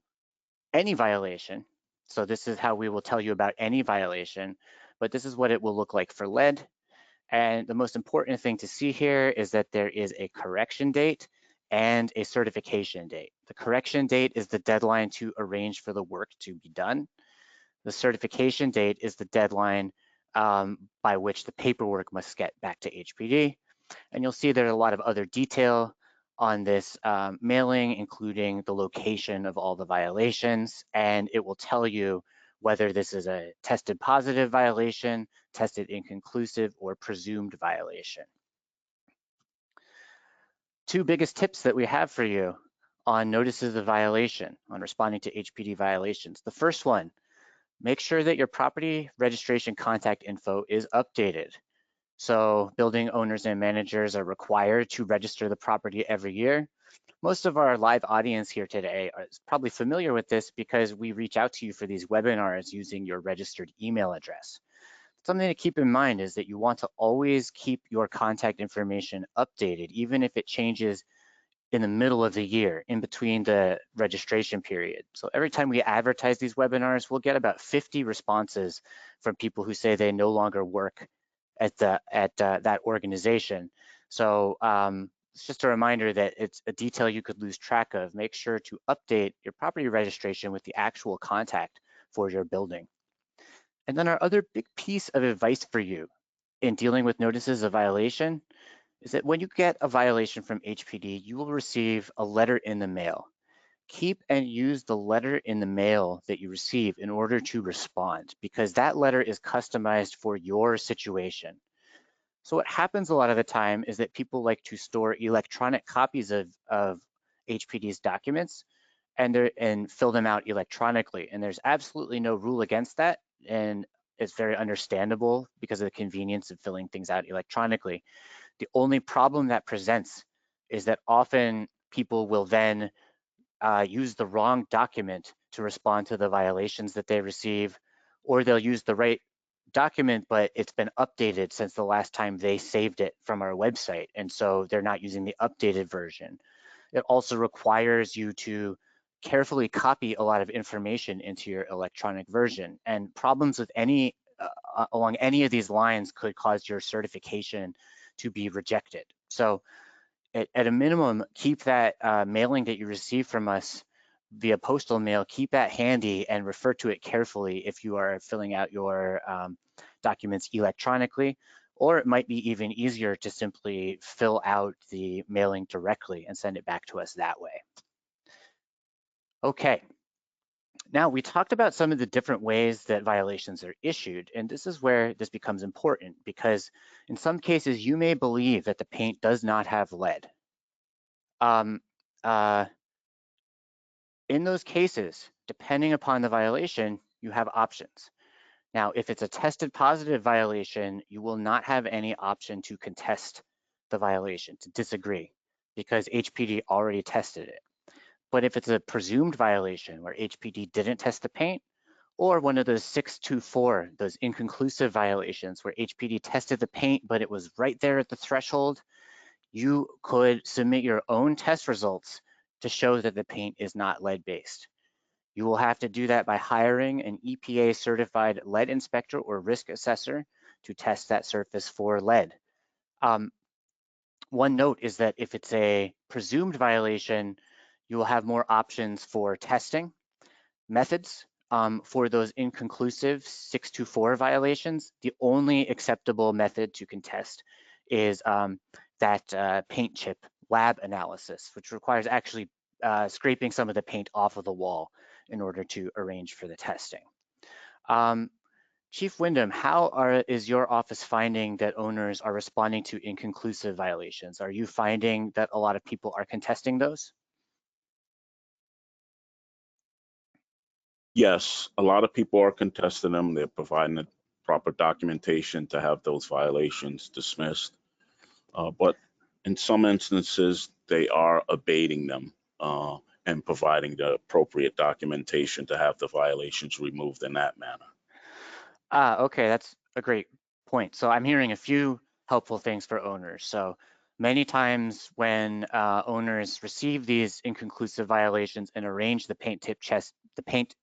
Speaker 1: any violation. So this is how we will tell you about any violation, but this is what it will look like for lead. And the most important thing to see here is that there is a correction date and a certification date. The correction date is the deadline to arrange for the work to be done. The certification date is the deadline by which the paperwork must get back to HPD. And you'll see there's a lot of other detail on this mailing, including the location of all the violations, and it will tell you whether this is a tested positive violation, tested inconclusive, or presumed violation. Two biggest tips that we have for you on notices of violation, on responding to HPD violations. The first one, make sure that your property registration contact info is updated. So building owners and managers are required to register the property every year. Most of our live audience here today is probably familiar with this because we reach out to you for these webinars using your registered email address. Something to keep in mind is that you want to always keep your contact information updated, even if it changes in the middle of the year, in between the registration period. So every time we advertise these webinars, we'll get about 50 responses from people who say they no longer work at that organization. So it's just a reminder that it's a detail you could lose track of. Make sure to update your property registration with the actual contact for your building. And then our other big piece of advice for you in dealing with notices of violation is that when you get a violation from HPD, you will receive a letter in the mail. Keep and use the letter in the mail that you receive in order to respond, because that letter is customized for your situation. So what happens a lot of the time is that people like to store electronic copies of HPD's documents and fill them out electronically. And there's absolutely no rule against that. And it's very understandable because of the convenience of filling things out electronically. The only problem that presents is that often people will then use the wrong document to respond to the violations that they receive, or they'll use the right document, but it's been updated since the last time they saved it from our website. And so they're not using the updated version. It also requires you to carefully copy a lot of information into your electronic version. And problems with along any of these lines could cause your certification to be rejected. So at a minimum, keep that mailing that you receive from us via postal mail, keep that handy and refer to it carefully if you are filling out your documents electronically, or it might be even easier to simply fill out the mailing directly and send it back to us that way. Okay, now we talked about some of the different ways that violations are issued, and this is where this becomes important because in some cases you may believe that the paint does not have lead. Um, uh, In those cases, depending upon the violation, you have options. Now, if it's a tested positive violation, you will not have any option to contest the violation, to disagree, because HPD already tested it. But if it's a presumed violation where HPD didn't test the paint, or one of those 624, those inconclusive violations where HPD tested the paint, but it was right there at the threshold, you could submit your own test results to show that the paint is not lead-based. You will have to do that by hiring an EPA certified lead inspector or risk assessor to test that surface for lead. Um, One note is that if it's a presumed violation, you will have more options for testing methods. For those inconclusive 624 violations, the only acceptable method to contest is that paint chip lab analysis, which requires actually scraping some of the paint off of the wall in order to arrange for the testing. Um, Chief Wyndham, is your office finding that owners are responding to inconclusive violations? Are you finding that a lot of people are contesting those?
Speaker 2: Yes, a lot of people are contesting them. They're providing the proper documentation to have those violations dismissed. But in some instances, they are abating them and providing the appropriate documentation to have the violations removed in that manner.
Speaker 1: Okay, that's a great point. So I'm hearing a few helpful things for owners. So many times when owners receive these inconclusive violations and arrange the paint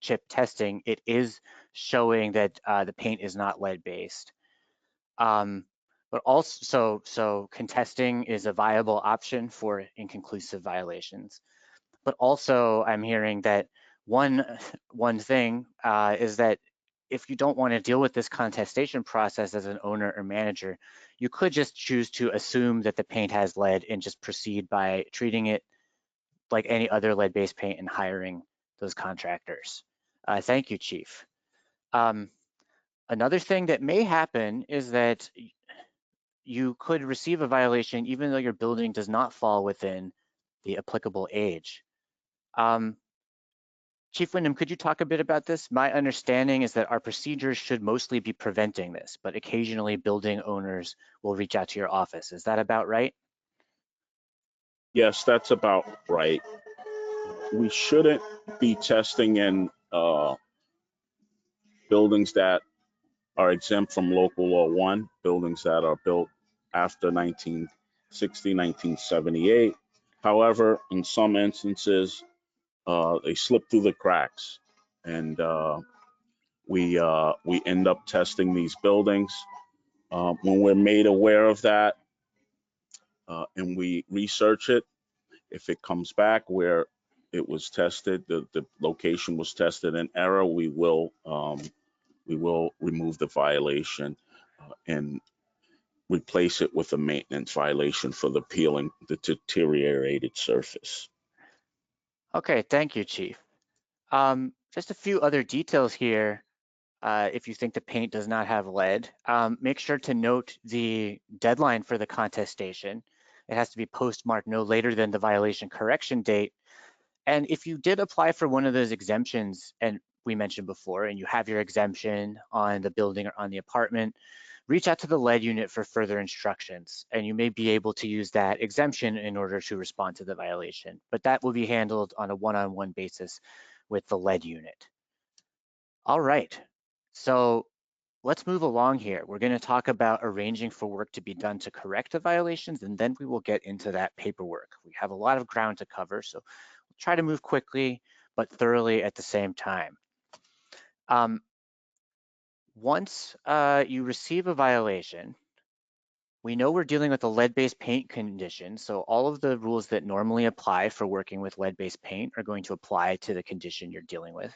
Speaker 1: chip testing, it is showing that the paint is not lead-based. But also, so contesting is a viable option for inconclusive violations. But also, I'm hearing that one one thing is that if you don't want to deal with this contestation process as an owner or manager, you could just choose to assume that the paint has lead and just proceed by treating it like any other lead-based paint and hiring those contractors. Thank you, Chief. Um, Another thing that may happen is that you could receive a violation even though your building does not fall within the applicable age. Um, Chief Wyndham, could you talk a bit about this? My understanding is that our procedures should mostly be preventing this, but occasionally building owners will reach out to your office. Is that about right?
Speaker 2: Yes, that's about right. We shouldn't be testing in buildings that are exempt from local law one, buildings that are built after 1960, 1978. However, in some instances, they slip through the cracks, and we end up testing these buildings. When we're made aware of that and we research it, if it comes back where it was tested, the location was tested in error, we will remove the violation. And replace it with a maintenance violation for the peeling the deteriorated surface.
Speaker 1: Okay, thank you, Chief. Just a few other details here. If you think the paint does not have lead, make sure to note the deadline for the contestation. It has to be postmarked no later than the violation correction date. And if you did apply for one of those exemptions, and we mentioned before, and you have your exemption on the building or on the apartment, reach out to the lead unit for further instructions, and you may be able to use that exemption in order to respond to the violation. But that will be handled on a one-on-one basis with the lead unit. All right, so let's move along here. We're going to talk about arranging for work to be done to correct the violations, and then we will get into that paperwork. We have a lot of ground to cover, so we'll try to move quickly but thoroughly at the same time. Once you receive a violation, we know we're dealing with a lead-based paint condition, so all of the rules that normally apply for working with lead-based paint are going to apply to the condition you're dealing with.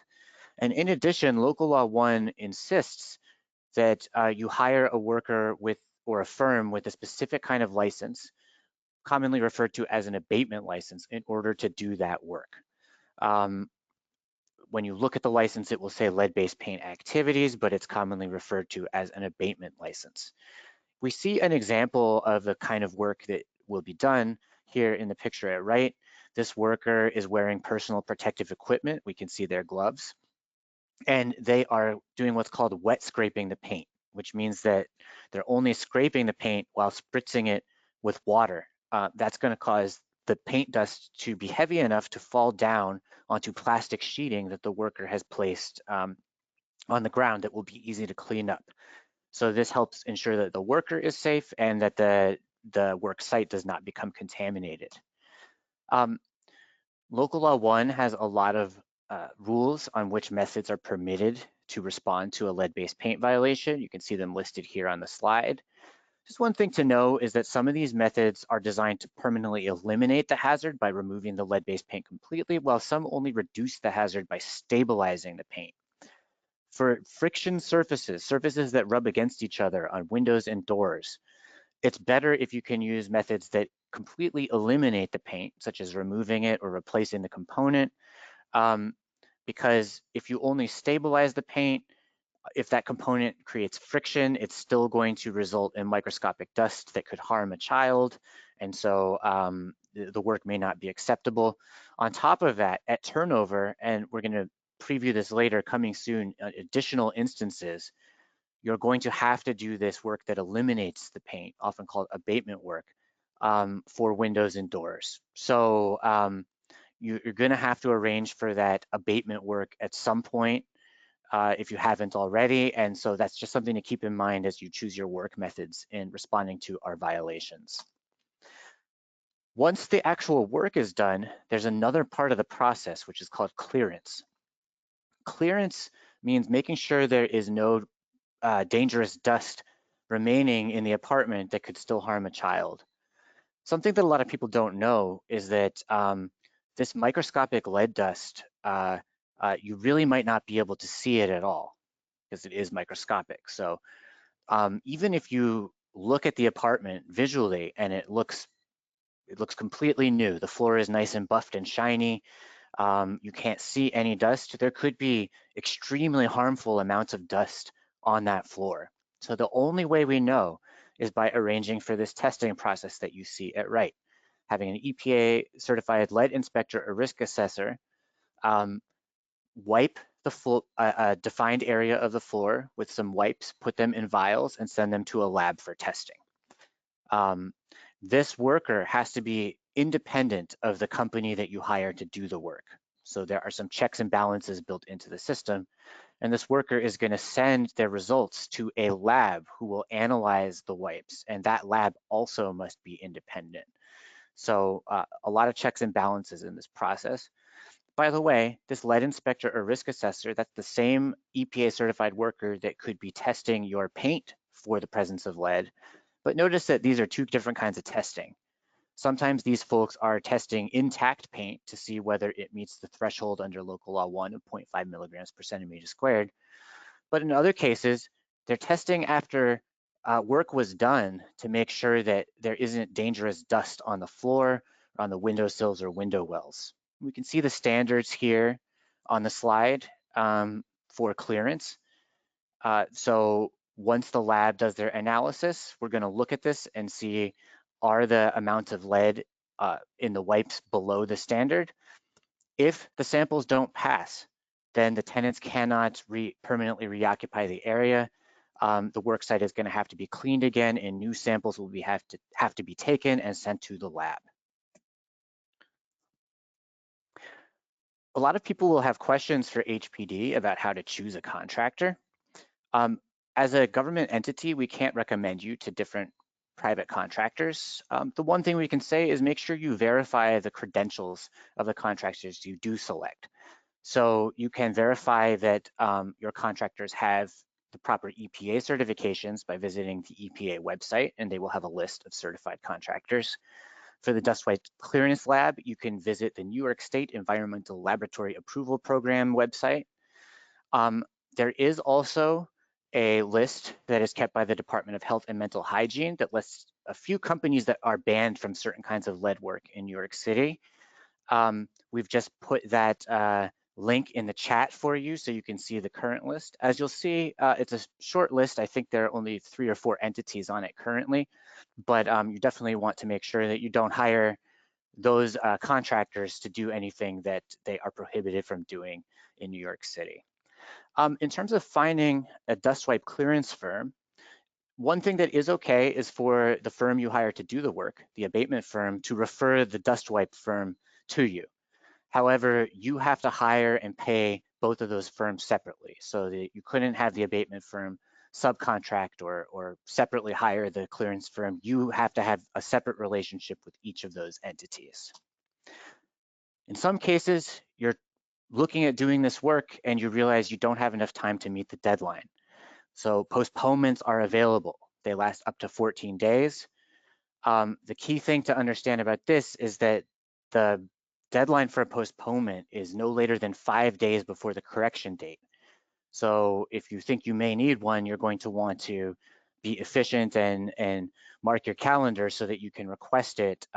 Speaker 1: And in addition, Local Law 1 insists that you hire a worker with or a firm with a specific kind of license, commonly referred to as an abatement license, in order to do that work. When you look at the license, it will say lead-based paint activities, but it's commonly referred to as an abatement license. We see an example of the kind of work that will be done here in the picture at right. This worker is wearing personal protective equipment. We can see their gloves. And they are doing what's called wet scraping the paint, which means that they're only scraping the paint while spritzing it with water. That's going to cause the paint dust to be heavy enough to fall down onto plastic sheeting that the worker has placed on the ground that will be easy to clean up. So this helps ensure that the worker is safe and that the work site does not become contaminated. Um, Local Law 1 has a lot of rules on which methods are permitted to respond to a lead-based paint violation. You can see them listed here on the slide. Just one thing to know is that some of these methods are designed to permanently eliminate the hazard by removing the lead-based paint completely, while some only reduce the hazard by stabilizing the paint. For friction surfaces, surfaces that rub against each other on windows and doors, it's better if you can use methods that completely eliminate the paint, such as removing it or replacing the component, um, because if you only stabilize the paint, if that component creates friction, it's still going to result in microscopic dust that could harm a child. And so the work may not be acceptable. On top of that, at turnover, and we're going to preview this later, coming soon, additional instances, you're going to have to do this work that eliminates the paint, often called abatement work, for windows and doors. So you're going to have to arrange for that abatement work at some point if you haven't already. And so that's just something to keep in mind as you choose your work methods in responding to our violations. Once the actual work is done, there's another part of the process, which is called clearance. Clearance means making sure there is no dangerous dust remaining in the apartment that could still harm a child. Something that a lot of people don't know is that this microscopic lead dust, you really might not be able to see it at all because it is microscopic. So even if you look at the apartment visually and it looks completely new, the floor is nice and buffed and shiny, you can't see any dust, there could be extremely harmful amounts of dust on that floor. So the only way we know is by arranging for this testing process that you see at right. Having an EPA certified lead inspector or risk assessor um, wipe the full defined area of the floor with some wipes, put them in vials, and send them to a lab for testing. Um, this worker has to be independent of the company that you hire to do the work. So there are some checks and balances built into the system, and this worker is going to send their results to a lab who will analyze the wipes, and that lab also must be independent. So a lot of checks and balances in this process. By the way, this lead inspector or risk assessor, that's the same EPA certified worker that could be testing your paint for the presence of lead. But notice that these are two different kinds of testing. Sometimes these folks are testing intact paint to see whether it meets the threshold under Local Law 1 of 0.5 milligrams per centimeter squared. But in other cases, they're testing after work was done to make sure that there isn't dangerous dust on the floor, or on the windowsills or window wells. We can see the standards here on the slide for clearance. So once the lab does their analysis, we're going to look at this and see, are the amounts of lead in the wipes below the standard? If the samples don't pass, then the tenants cannot permanently reoccupy the area. The work site is going to have to be cleaned again, and new samples will have to be taken and sent to the lab. A lot of people will have questions for HPD about how to choose a contractor. Um, as a government entity, we can't recommend you to different private contractors. The one thing we can say is make sure you verify the credentials of the contractors you do select. So you can verify that your contractors have the proper EPA certifications by visiting the EPA website, and they will have a list of certified contractors. For the dust wipe clearance lab, you can visit the New York State Environmental Laboratory Approval Program website. Um, there is also a list that is kept by the Department of Health and Mental Hygiene that lists a few companies that are banned from certain kinds of lead work in New York City. We've just put that link in the chat for you so you can see the current list. As you'll see, it's a short list. I think there are only 3 or 4 entities on it currently, but you definitely want to make sure that you don't hire those contractors to do anything that they are prohibited from doing in New York City. In terms of finding a dust wipe clearance firm, one thing that is okay is for the firm you hire to do the work, the abatement firm, to refer the dust wipe firm to you. However, you have to hire and pay both of those firms separately, so that you couldn't have the abatement firm subcontract or separately hire the clearance firm. You have to have a separate relationship with each of those entities. In some cases, you're looking at doing this work and you realize you don't have enough time to meet the deadline. So postponements are available. They last up to 14 days. The key thing to understand about this is that the deadline for a postponement is no later than 5 days before the correction date. So if you think you may need one, you're going to want to be efficient and mark your calendar so that you can request it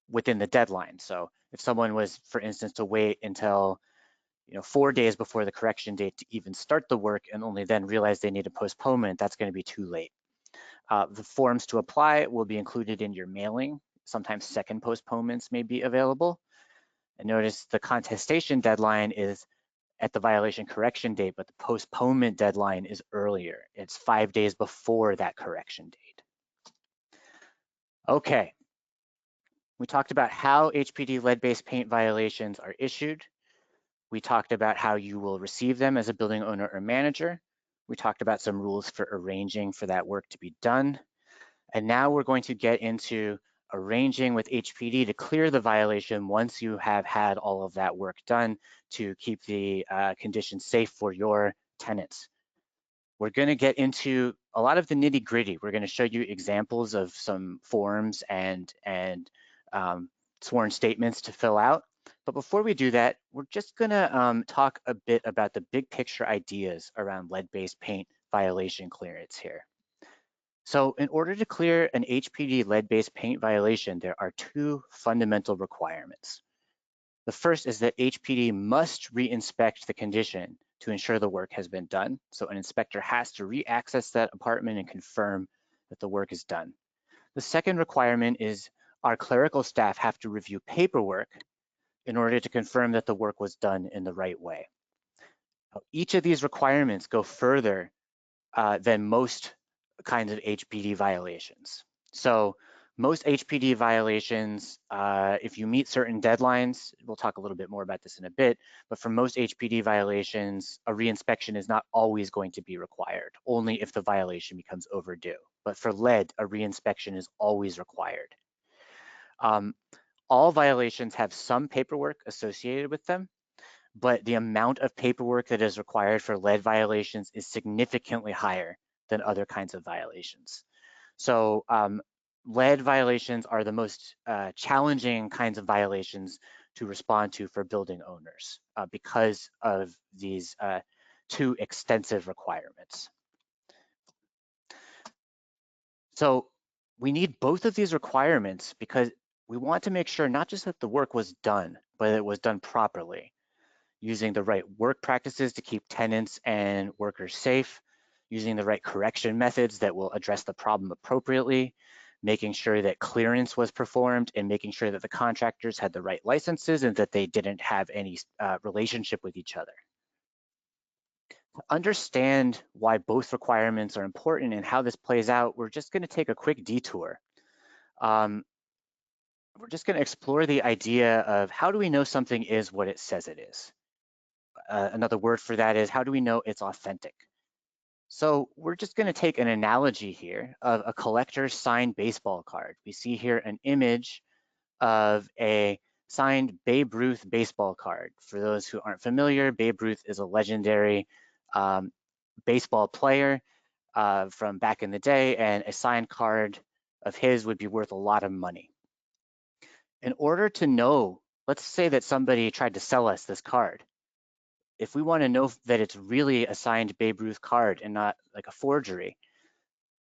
Speaker 1: within the deadline. So if someone was, for instance, to wait until 4 days before the correction date to even start the work and only then realize they need a postponement, that's going to be too late. The forms to apply will be included in your mailing. Sometimes second postponements may be available. And notice the contestation deadline is at the violation correction date, but the postponement deadline is earlier. It's 5 days before that correction date. Okay, we talked about how HPD lead-based paint violations are issued. We talked about how you will receive them as a building owner or manager. We talked about some rules for arranging for that work to be done. And now we're going to get into arranging with HPD to clear the violation once you have had all of that work done to keep the conditions safe for your tenants. We're going to get into a lot of the nitty gritty. We're going to show you examples of some forms and sworn statements to fill out. But before we do that, we're just going to talk a bit about the big picture ideas around lead-based paint violation clearance here. So in order to clear an HPD lead-based paint violation, there are 2 fundamental requirements. The first is that HPD must re-inspect the condition to ensure the work has been done. So an inspector has to re-access that apartment and confirm that the work is done. The second requirement is our clerical staff have to review paperwork in order to confirm that the work was done in the right way. Now, each of these requirements go further than most kinds of HPD violations. So most HPD violations, if you meet certain deadlines, we'll talk a little bit more about this in a bit, but for most HPD violations, a reinspection is not always going to be required, only if the violation becomes overdue. But for lead, a reinspection is always required. All violations have some paperwork associated with them, but the amount of paperwork that is required for lead violations is significantly higher than other kinds of violations. So lead violations are the most challenging kinds of violations to respond to for building owners because of these 2 extensive requirements. So we need both of these requirements because we want to make sure not just that the work was done, but it was done properly, using the right work practices to keep tenants and workers safe, using the right correction methods that will address the problem appropriately, making sure that clearance was performed, and making sure that the contractors had the right licenses and that they didn't have any relationship with each other. To understand why both requirements are important and how this plays out, we're just going to take a quick detour. Um, we're just going to explore the idea of how do we know something is what it says it is? Another word for that is how do we know it's authentic? So we're just going to take an analogy here of a collector's signed baseball card. We see here an image of a signed Babe Ruth baseball card. For those who aren't familiar, Babe Ruth is a legendary um, baseball player from back in the day, and a signed card of his would be worth a lot of money. In order to know, let's say that somebody tried to sell us this card. If we want to know that it's really a signed Babe Ruth card and not like a forgery,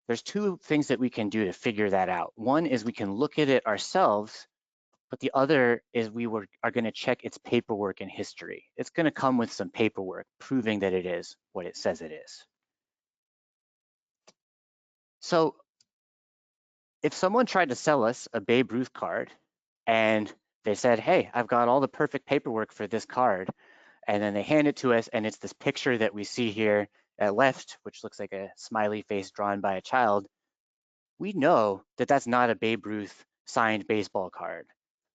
Speaker 1: there's two things that we can do to figure that out. One is we can look at it ourselves, but the other is are going to check its paperwork and history. It's going to come with some paperwork proving that it is what it says it is. So if someone tried to sell us a Babe Ruth card and they said, hey, I've got all the perfect paperwork for this card, and then they hand it to us and it's this picture that we see here at left, which looks like a smiley face drawn by a child, we know that that's not a Babe Ruth signed baseball card.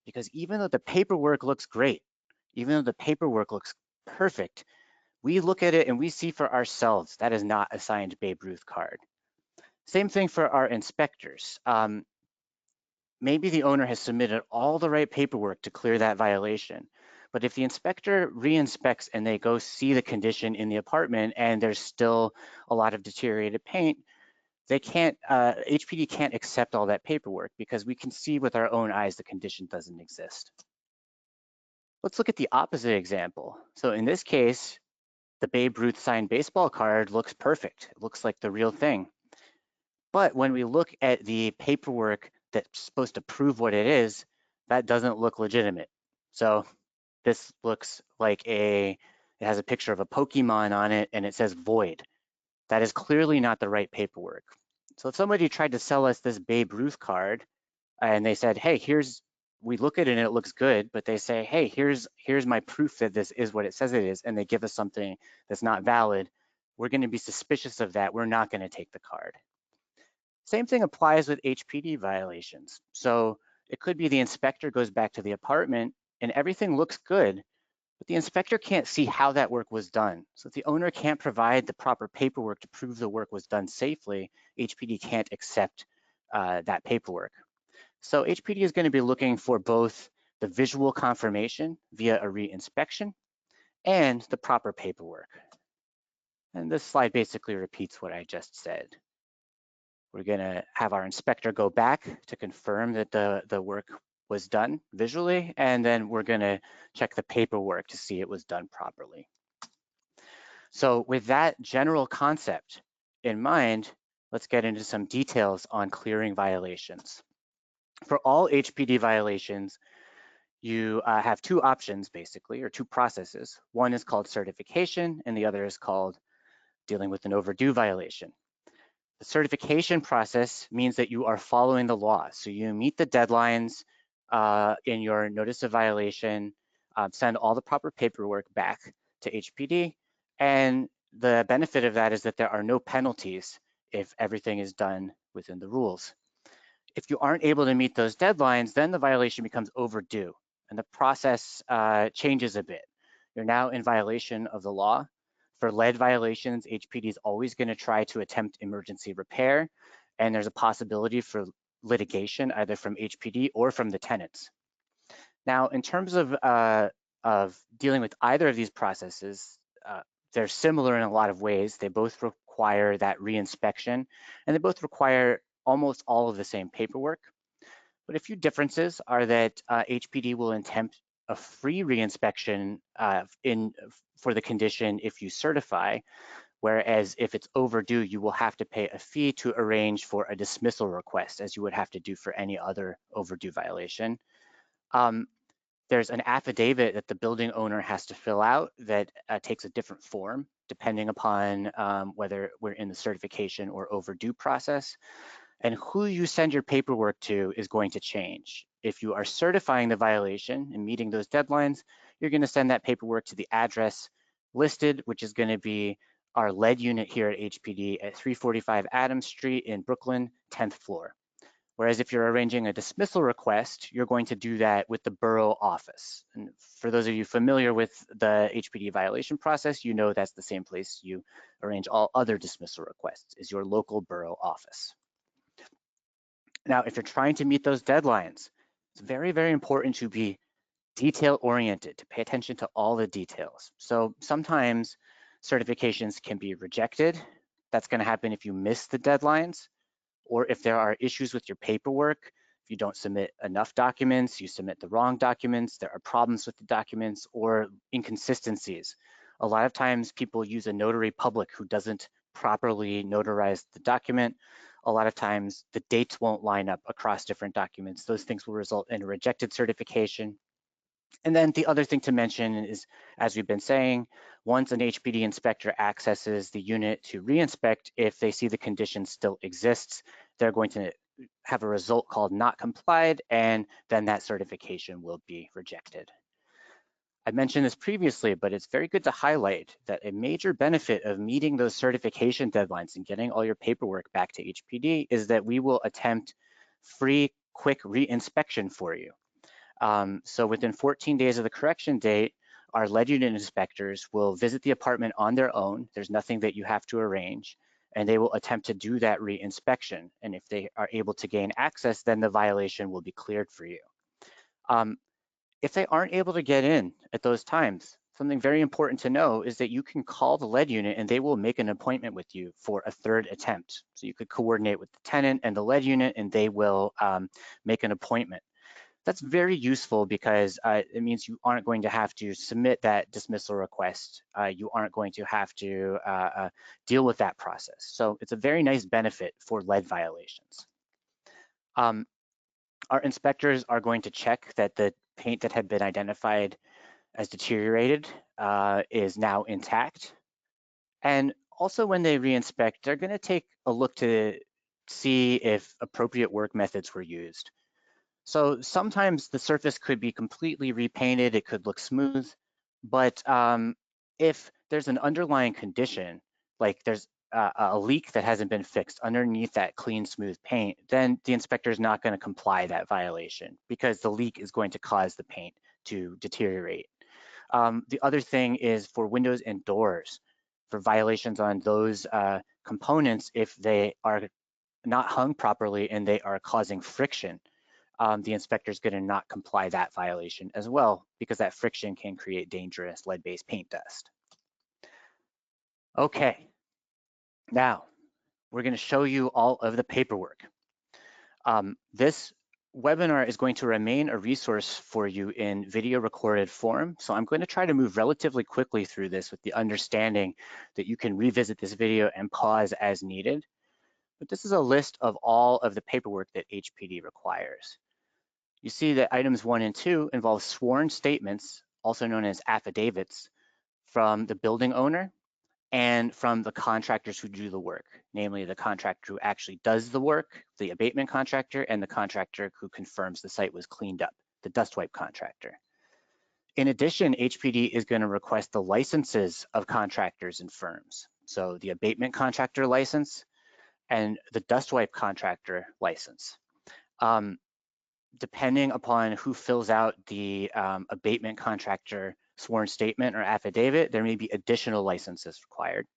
Speaker 1: Because even though the paperwork looks great, even though the paperwork looks perfect, we look at it and we see for ourselves that is not a signed Babe Ruth card. Same thing for our inspectors. Maybe the owner has submitted all the right paperwork to clear that violation. But if the inspector re-inspects and they go see the condition in the apartment and there's still a lot of deteriorated paint, they can't, HPD can't accept all that paperwork because we can see with our own eyes the condition doesn't exist. Let's look at the opposite example. So in this case, the Babe Ruth signed baseball card looks perfect. It looks like the real thing. But when we look at the paperwork that's supposed to prove what it is, that doesn't look legitimate. So this looks like it has a picture of a Pokemon on it and it says void. That is clearly not the right paperwork. So if somebody tried to sell us this Babe Ruth card and they said, hey, we look at it and it looks good, but they say, hey, here's my proof that this is what it says it is, and they give us something that's not valid, we're going to be suspicious of that. We're not going to take the card. Same thing applies with HPD violations. So it could be the inspector goes back to the apartment and everything looks good, but the inspector can't see how that work was done. So if the owner can't provide the proper paperwork to prove the work was done safely, HPD can't accept that paperwork. So HPD is going to be looking for both the visual confirmation via a re-inspection and the proper paperwork. And this slide basically repeats what I just said. We're going to have our inspector go back to confirm that the work was done visually, and then we're going to check the paperwork to see it was done properly. So with that general concept in mind, let's get into some details on clearing violations. For all HPD violations, you have two options basically, or two processes. One is called certification and the other is called dealing with an overdue violation. The certification process means that you are following the law. So you meet the deadlines in your notice of violation, send all the proper paperwork back to HPD. And the benefit of that is that there are no penalties if everything is done within the rules. If you aren't able to meet those deadlines, then the violation becomes overdue and the process changes a bit. You're now in violation of the law. For lead violations, HPD is always going to try to attempt emergency repair, and there's a possibility for litigation either from HPD or from the tenants. Now, in terms of dealing with either of these processes, they're similar in a lot of ways. They both require that reinspection, and they both require almost all of the same paperwork. But a few differences are that HPD will attempt a free reinspection for the condition if you certify, Whereas if it's overdue, you will have to pay a fee to arrange for a dismissal request, as you would have to do for any other overdue violation. Um, there's an affidavit that the building owner has to fill out that takes a different form depending upon whether we're in the certification or overdue process. And who you send your paperwork to is going to change. If you are certifying the violation and meeting those deadlines, you're going to send that paperwork to the address listed, which is going to be our lead unit here at HPD at 345 Adams Street in Brooklyn, 10th floor. Whereas if you're arranging a dismissal request, you're going to do that with the borough office. And for those of you familiar with the HPD violation process, you know that's the same place you arrange all other dismissal requests, is your local borough office. Now, if you're trying to meet those deadlines, it's very, very important to be detail oriented, to pay attention to all the details. So sometimes certifications can be rejected. That's going to happen if you miss the deadlines, or if there are issues with your paperwork. If you don't submit enough documents, you submit the wrong documents, there are problems with the documents, or inconsistencies. A lot of times people use a notary public who doesn't properly notarize the document. A lot of times the dates won't line up across different documents. Those things will result in a rejected certification. And then the other thing to mention is, as we've been saying, once an HPD inspector accesses the unit to reinspect, if they see the condition still exists, they're going to have a result called not complied, and then that certification will be rejected. I mentioned this previously, but it's very good to highlight that a major benefit of meeting those certification deadlines and getting all your paperwork back to HPD is that we will attempt free, quick re-inspection for you. So within 14 days of the correction date, our lead unit inspectors will visit the apartment on their own. There's nothing that you have to arrange, and they will attempt to do that re-inspection. And if they are able to gain access, then the violation will be cleared for you. Um, if they aren't able to get in at those times, something very important to know is that you can call the lead unit and they will make an appointment with you for a third attempt. So you could coordinate with the tenant and the lead unit, and they will make an appointment. That's very useful because it means you aren't going to have to submit that dismissal request. You aren't going to have to deal with that process. So it's a very nice benefit for lead violations. Um, our inspectors are going to check that the paint that had been identified as deteriorated is now intact. And also when they reinspect, they're going to take a look to see if appropriate work methods were used. So sometimes the surface could be completely repainted, it could look smooth, but if there's an underlying condition, like there's a leak that hasn't been fixed underneath that clean, smooth paint, then the inspector is not going to comply that violation because the leak is going to cause the paint to deteriorate. The other thing is for windows and doors, for violations on those components, if they are not hung properly and they are causing friction, the inspector is going to not comply that violation as well, because that friction can create dangerous lead-based paint dust. Okay, now we're going to show you all of the paperwork. This webinar is going to remain a resource for you in video recorded form. So I'm going to try to move relatively quickly through this with the understanding that you can revisit this video and pause as needed. But this is a list of all of the paperwork that HPD requires. You see that items 1 and 2 involve sworn statements, also known as affidavits, from the building owner and from the contractors who do the work, namely the contractor who actually does the work, the abatement contractor, and the contractor who confirms the site was cleaned up, the dust wipe contractor. In addition, HPD is going to request the licenses of contractors and firms. So the abatement contractor license and the dust wipe contractor license. Depending upon who fills out the abatement contractor sworn statement or affidavit, there may be additional licenses required.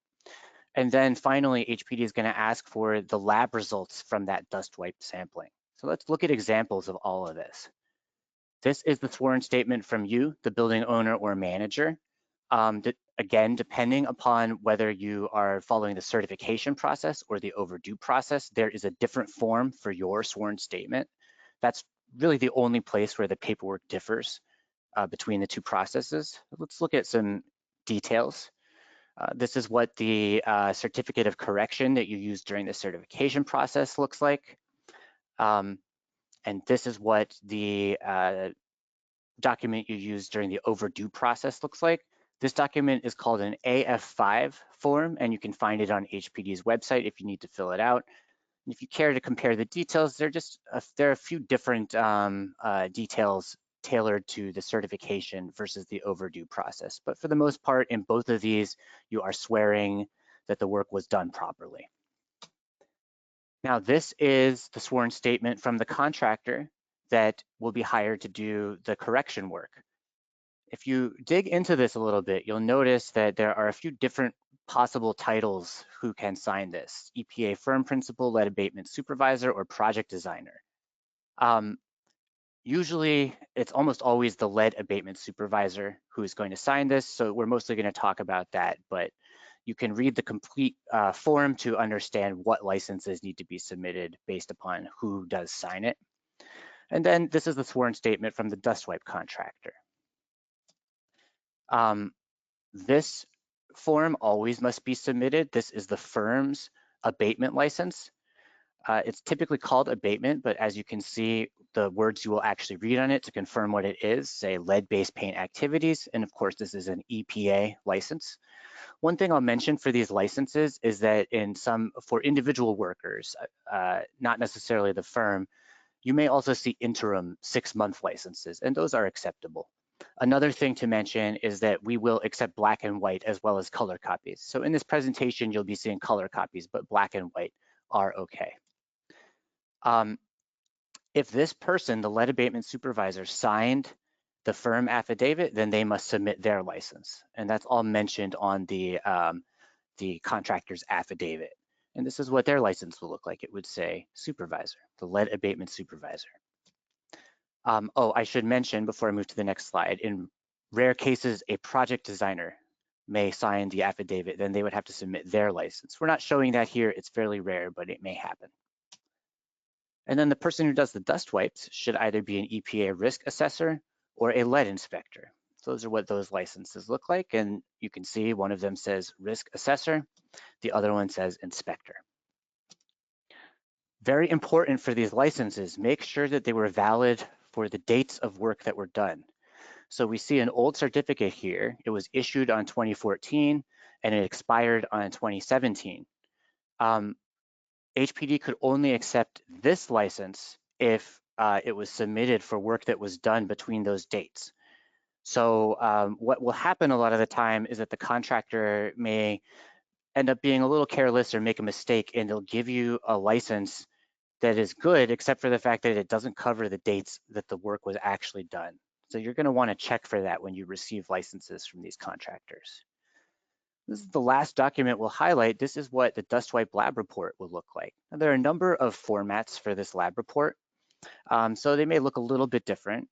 Speaker 1: And then finally, HPD is going to ask for the lab results from that dust wipe sampling. So let's look at examples of all of this. This is the sworn statement from you, the building owner or manager. Again, depending upon whether you are following the certification process or the overdue process, there is a different form for your sworn statement. That's really the only place where the paperwork differs between the two processes. Let's look at some details. This is what the certificate of correction that you use during the certification process looks like. Um, and this is what the document you use during the overdue process looks like. This document is called an AF5 form, and you can find it on HPD's website if you need to fill it out. And if you care to compare the details, there are a few different details tailored to the certification versus the overdue process. But for the most part, in both of these, you are swearing that the work was done properly. Now, this is the sworn statement from the contractor that will be hired to do the correction work. If you dig into this a little bit, you'll notice that there are a few different possible titles who can sign this: EPA firm principal, lead abatement supervisor, or project designer. Um, Usually, it's almost always the lead abatement supervisor who is going to sign this, so we're mostly going to talk about that, but you can read the complete form to understand what licenses need to be submitted based upon who does sign it. And then this is the sworn statement from the dust wipe contractor. This form always must be submitted. This is the firm's abatement license. It's typically called abatement, but as you can see, the words you will actually read on it to confirm what it is say lead-based paint activities. And of course, this is an EPA license. One thing I'll mention for these licenses is that for individual workers, not necessarily the firm, you may also see interim 6-month licenses, and those are acceptable. Another thing to mention is that we will accept black and white as well as color copies. So in this presentation, you'll be seeing color copies, but black and white are okay. If this person, the lead abatement supervisor, signed the firm affidavit, then they must submit their license. And that's all mentioned on the contractor's affidavit. And this is what their license will look like. It would say supervisor, the lead abatement supervisor. Oh, I should mention before I move to the next slide, in rare cases, a project designer may sign the affidavit, then they would have to submit their license. We're not showing that here. It's fairly rare, but it may happen. And then the person who does the dust wipes should either be an EPA risk assessor or a lead inspector. So those are what those licenses look like. And you can see one of them says risk assessor, the other one says inspector. Very important for these licenses, make sure that they were valid for the dates of work that were done. So we see an old certificate here. It was issued on 2014 and it expired on 2017. HPD could only accept this license if it was submitted for work that was done between those dates. So what will happen a lot of the time is that the contractor may end up being a little careless or make a mistake, and they'll give you a license that is good, except for the fact that it doesn't cover the dates that the work was actually done. So you're going to want to check for that when you receive licenses from these contractors. This is the last document we'll highlight. This is what the dust wipe lab report will look like. Now, there are a number of formats for this lab report, so they may look a little bit different,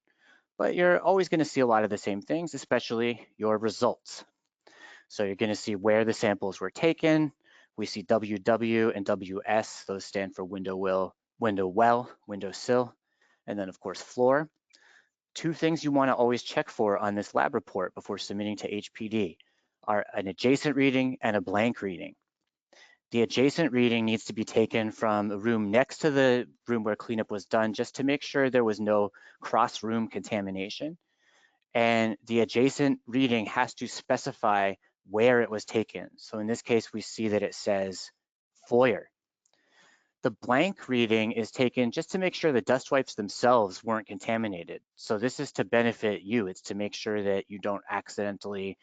Speaker 1: but you're always going to see a lot of the same things, especially your results. So you're going to see where the samples were taken. We see WW and WS. Those stand for window well, window sill, and then of course floor. Two things you want to always check for on this lab report before submitting to HPD are an adjacent reading and a blank reading. The adjacent reading needs to be taken from the room next to the room where cleanup was done, just to make sure there was no cross-room contamination. And the adjacent reading has to specify where it was taken. So in this case, we see that it says foyer. The blank reading is taken just to make sure the dust wipes themselves weren't contaminated. So this is to benefit you. It's to make sure that you don't accidentally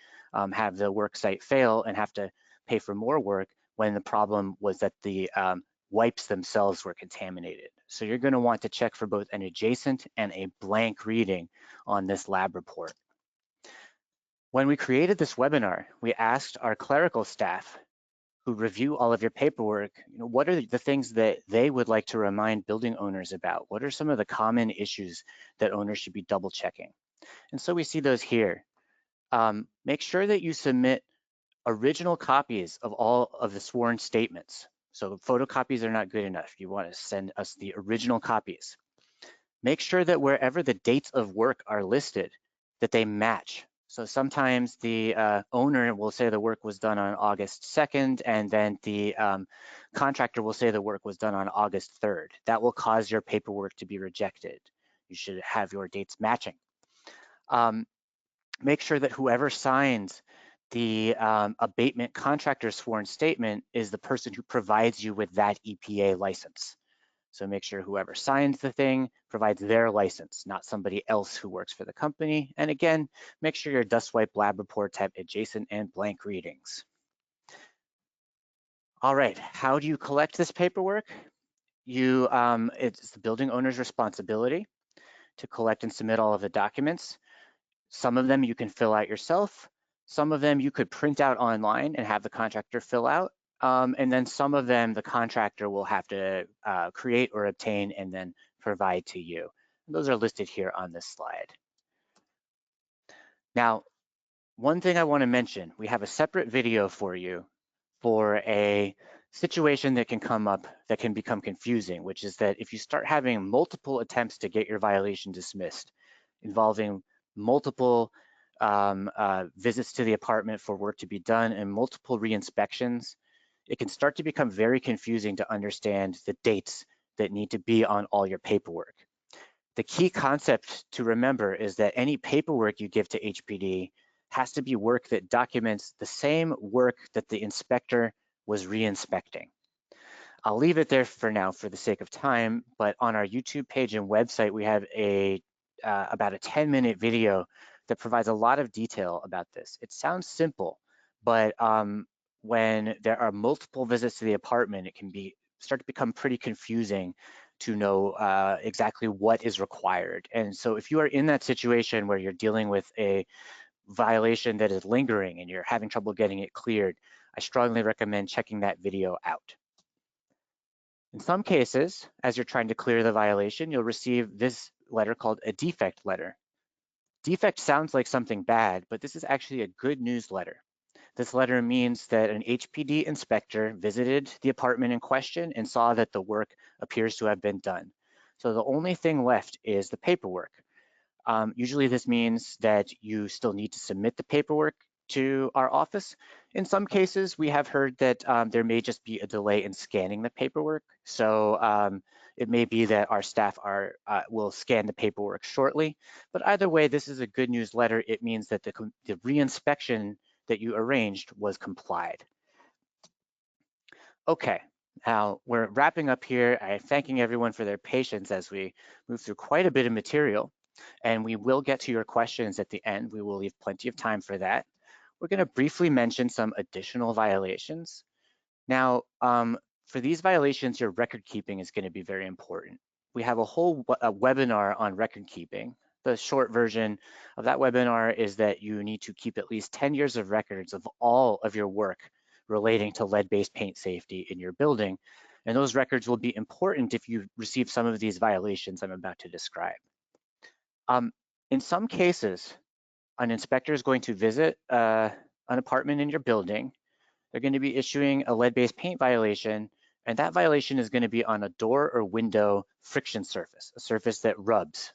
Speaker 1: have the work site fail and have to pay for more work when the problem was that the wipes themselves were contaminated. So you're going to want to check for both an adjacent and a blank reading on this lab report. When we created this webinar, we asked our clerical staff who review all of your paperwork, what are the things that they would like to remind building owners about? What are some of the common issues that owners should be double checking? And so we see those here. Make sure that you submit original copies of all of the sworn statements. So photocopies are not good enough. You want to send us the original copies. Make sure that wherever the dates of work are listed, that they match. So sometimes the owner will say the work was done on August 2nd, and then the contractor will say the work was done on August 3rd. That will cause your paperwork to be rejected. You should have your dates matching. Um, Make sure that whoever signs the abatement contractor's sworn statement is the person who provides you with that EPA license. So make sure whoever signs the thing provides their license, not somebody else who works for the company. And again, make sure your dust wipe lab reports have adjacent and blank readings. All right, how do you collect this paperwork? It's the building owner's responsibility to collect and submit all of the documents. Some of them you can fill out yourself. Some of them you could print out online and have the contractor fill out. And then some of them the contractor will have to create or obtain and then provide to you. And those are listed here on this slide. Now, one thing I want to mention, we have a separate video for you for a situation that can come up that can become confusing, which is that if you start having multiple attempts to get your violation dismissed, involving multiple visits to the apartment for work to be done and multiple re-inspections, it can start to become very confusing to understand the dates that need to be on all your paperwork. The key concept to remember is that any paperwork you give to HPD has to be work that documents the same work that the inspector was re-inspecting. I'll leave it there for now for the sake of time, but on our YouTube page and website, we have about a 10-minute video that provides a lot of detail about this. It sounds simple, but when there are multiple visits to the apartment, it can start to become pretty confusing to know exactly what is required. And so if you are in that situation where you're dealing with a violation that is lingering and you're having trouble getting it cleared, I strongly recommend checking that video out. In some cases, as you're trying to clear the violation, you'll receive this letter called a defect letter. Defect sounds like something bad, but this is actually a good news letter. This letter means that an HPD inspector visited the apartment in question and saw that the work appears to have been done. So the only thing left is the paperwork. Usually this means that you still need to submit the paperwork to our office. In some cases, we have heard that there may just be a delay in scanning the paperwork. So it may be that our staff will scan the paperwork shortly. But either way, this is a good news letter. It means that the re-inspection that you arranged was complied. Okay, now we're wrapping up here. I'm thanking everyone for their patience as we move through quite a bit of material. And we will get to your questions at the end. We will leave plenty of time for that. We're going to briefly mention some additional violations. Now, for these violations, your record keeping is going to be very important. We have a whole webinar on record keeping. The short version of that webinar is that you need to keep at least 10 years of records of all of your work relating to lead-based paint safety in your building. And those records will be important if you receive some of these violations I'm about to describe. In some cases, an inspector is going to visit an apartment in your building. They're going to be issuing a lead-based paint violation, and that violation is going to be on a door or window friction surface, a surface that rubs.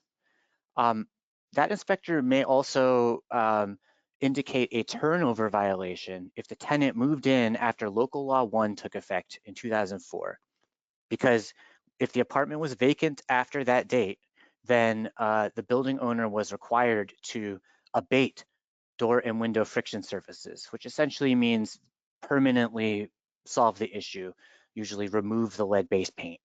Speaker 1: That inspector may also indicate a turnover violation if the tenant moved in after Local Law 1 took effect in 2004. Because if the apartment was vacant after that date, then the building owner was required to abate door and window friction surfaces, which essentially means permanently solve the issue, usually remove the lead-based paint.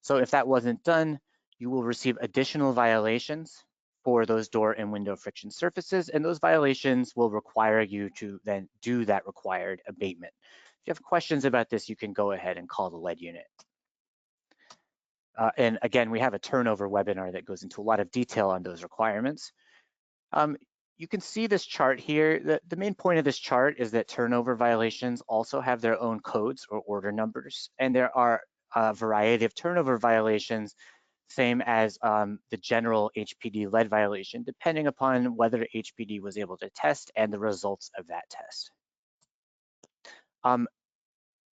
Speaker 1: So if that wasn't done, you will receive additional violations for those door and window friction surfaces, and those violations will require you to then do that required abatement. If you have questions about this, you can go ahead and call the lead unit. And again, we have a turnover webinar that goes into a lot of detail on those requirements. You can see this chart here. The main point of this chart is that turnover violations also have their own codes or order numbers, and there are a variety of turnover violations, same as the general HPD lead violation, depending upon whether HPD was able to test and the results of that test.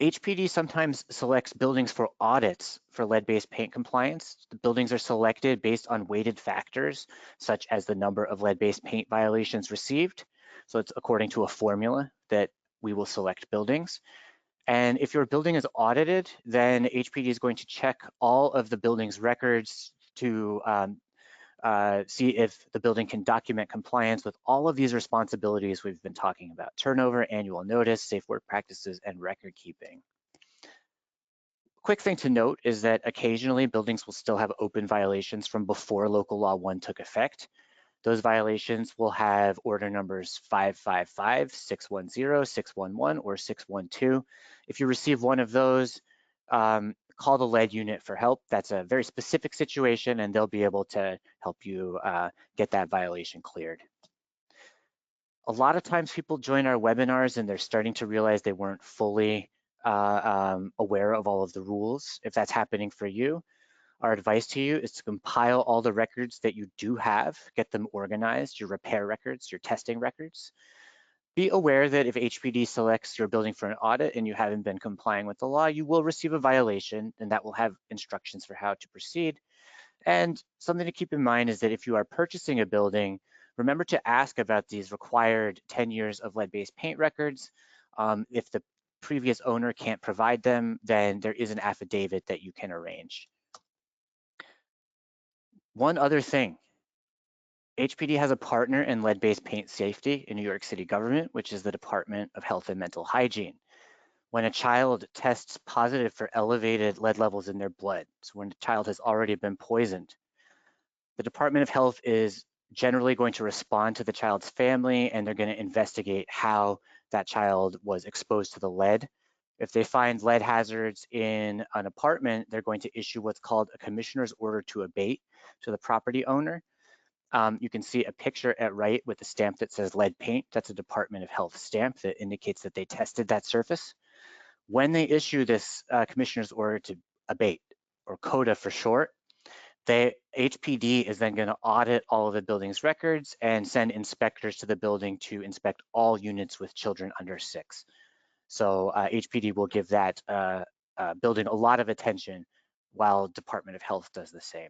Speaker 1: HPD sometimes selects buildings for audits for lead-based paint compliance. The buildings are selected based on weighted factors, such as the number of lead-based paint violations received. So it's according to a formula that we will select buildings. And if your building is audited, then HPD is going to check all of the building's records to see if the building can document compliance with all of these responsibilities we've been talking about: turnover, annual notice, safe work practices, and record keeping. Quick thing to note is that occasionally buildings will still have open violations from before Local Law 1 took effect. Those violations will have order numbers 555, 610, 611, or 612. If you receive one of those, call the lead unit for help. That's a very specific situation, and they'll be able to help you get that violation cleared. A lot of times people join our webinars and they're starting to realize they weren't fully aware of all of the rules. If that's happening for you, our advice to you is to compile all the records that you do have, get them organized, your repair records, your testing records. Be aware that if HPD selects your building for an audit and you haven't been complying with the law, you will receive a violation, and that will have instructions for how to proceed. And something to keep in mind is that if you are purchasing a building, remember to ask about these required 10 years of lead-based paint records. If the previous owner can't provide them, then there is an affidavit that you can arrange. One other thing, HPD has a partner in lead-based paint safety in New York City government, which is the Department of Health and Mental Hygiene. When a child tests positive for elevated lead levels in their blood, so when the child has already been poisoned, the Department of Health is generally going to respond to the child's family, and they're going to investigate how that child was exposed to the lead. If they find lead hazards in an apartment, they're going to issue what's called a commissioner's order to abate to the property owner. You can see a picture at right with a stamp that says lead paint. That's a Department of Health stamp that indicates that they tested that surface. When they issue this commissioner's order to abate, or CODA for short, HPD is then going to audit all of the building's records and send inspectors to the building to inspect all units with children under 6. So HPD will give that building a lot of attention while Department of Health does the same.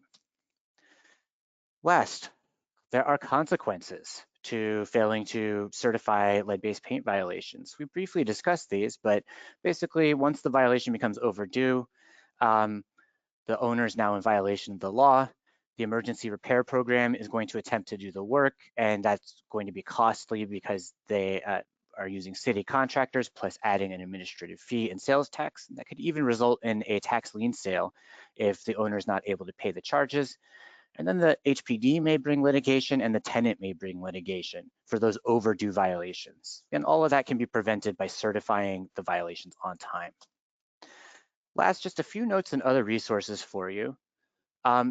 Speaker 1: Last, there are consequences to failing to certify lead-based paint violations. We briefly discussed these, but basically once the violation becomes overdue, the owner is now in violation of the law. The emergency repair program is going to attempt to do the work, and that's going to be costly because they are using city contractors, plus adding an administrative fee and sales tax. That could even result in a tax lien sale if the owner is not able to pay the charges. And then the HPD may bring litigation, and the tenant may bring litigation for those overdue violations. And all of that can be prevented by certifying the violations on time. Last, just a few notes and other resources for you.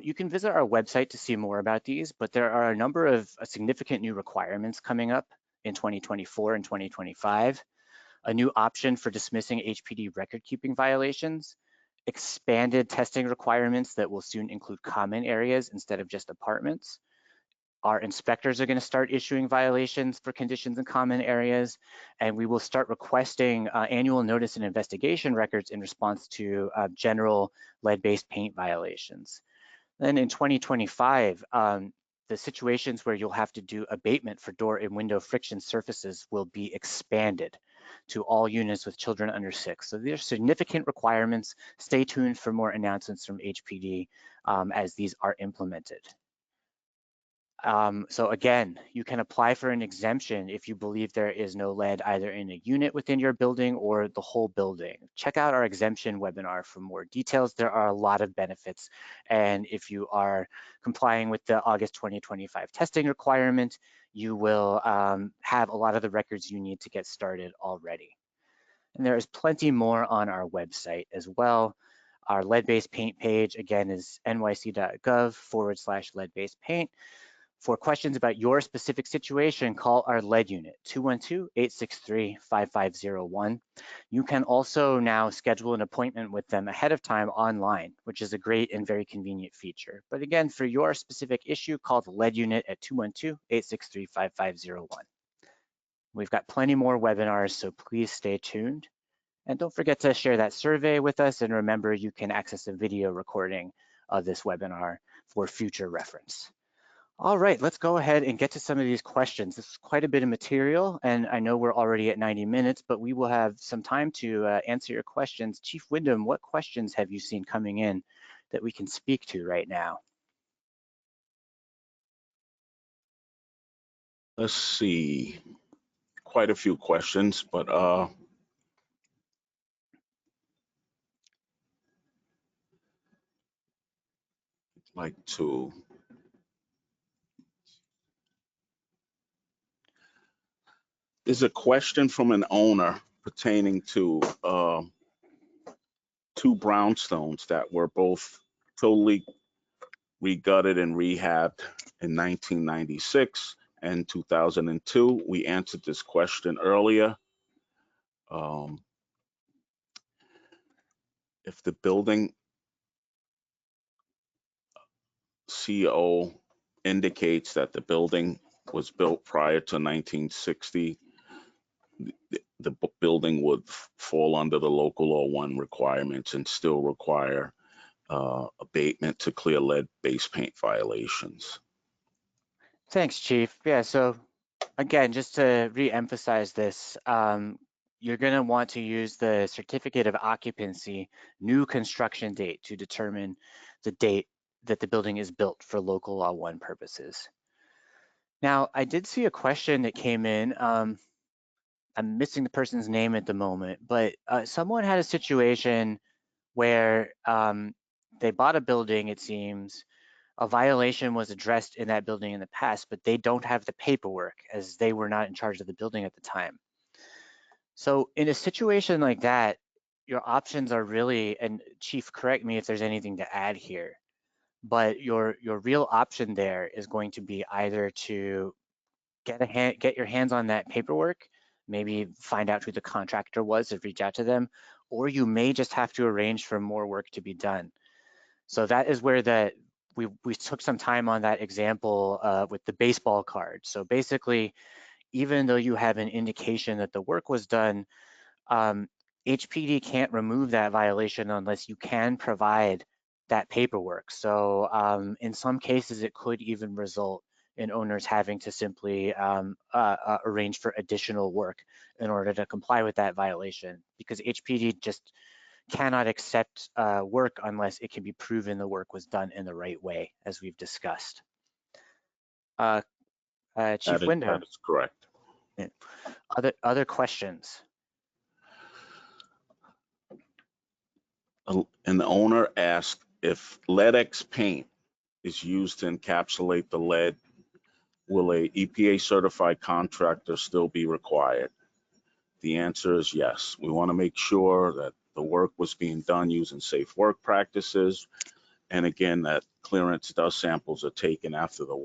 Speaker 1: You can visit our website to see more about these, but there are a number of significant new requirements coming up in 2024 and 2025. A new option for dismissing HPD record-keeping violations, expanded testing requirements that will soon include common areas instead of just apartments. Our inspectors are going to start issuing violations for conditions in common areas, and we will start requesting annual notice and investigation records in response to general lead-based paint violations. Then in 2025, the situations where you'll have to do abatement for door and window friction surfaces will be expanded to all units with children under 6. So there's significant requirements. Stay tuned for more announcements from HPD as these are implemented. So again, you can apply for an exemption if you believe there is no lead either in a unit within your building or the whole building. Check out our exemption webinar for more details. There are a lot of benefits. And if you are complying with the August 2025 testing requirement, you will have a lot of the records you need to get started already. And there is plenty more on our website as well. Our lead-based paint page, again, is nyc.gov/lead-based paint. For questions about your specific situation, call our lead unit, 212-863-5501. You can also now schedule an appointment with them ahead of time online, which is a great and very convenient feature. But again, for your specific issue, call the lead unit at 212-863-5501. We've got plenty more webinars, so please stay tuned. And don't forget to share that survey with us. And remember, you can access a video recording of this webinar for future reference. All right, let's go ahead and get to some of these questions. This is quite a bit of material, and I know we're already at 90 minutes, but we will have some time to answer your questions. Chief Wyndham, what questions have you seen coming in that we can speak to right now?
Speaker 2: Let's see, quite a few questions, but like to. There's a question from an owner pertaining to two brownstones that were both totally regutted and rehabbed in 1996 and 2002. We answered this question earlier. Um, if the building CO indicates that the building was built prior to 1960, the building would fall under the local law 1 requirements and still require abatement to clear lead base paint violations.
Speaker 1: Thanks, Chief. Yeah, so again, just to re-emphasize this, you're going to want to use the certificate of occupancy new construction date to determine the date that the building is built for local law 1 purposes. Now, I did see a question that came in. I'm missing the person's name at the moment, but someone had a situation where they bought a building, it seems, a violation was addressed in that building in the past, but they don't have the paperwork as they were not in charge of the building at the time. So in a situation like that, your options are really, and Chief, correct me if there's anything to add here, but your real option there is going to be either to get your hands on that paperwork, maybe find out who the contractor was and reach out to them, or you may just have to arrange for more work to be done. So that is where we took some time on that example with the baseball card. So basically, even though you have an indication that the work was done, HPD can't remove that violation unless you can provide that paperwork. So in some cases, it could even result in owners having to simply arrange for additional work in order to comply with that violation, because HPD just cannot accept work unless it can be proven the work was done in the right way, as we've discussed. Uh, Chief
Speaker 2: That
Speaker 1: Wyndham,
Speaker 2: is correct.
Speaker 1: other questions?
Speaker 2: An owner asked if LEDX paint is used to encapsulate the lead, will a EPA certified contractor still be required? The answer is yes. We want to make sure that the work was being done using safe work practices. And again, that clearance dust samples are taken after the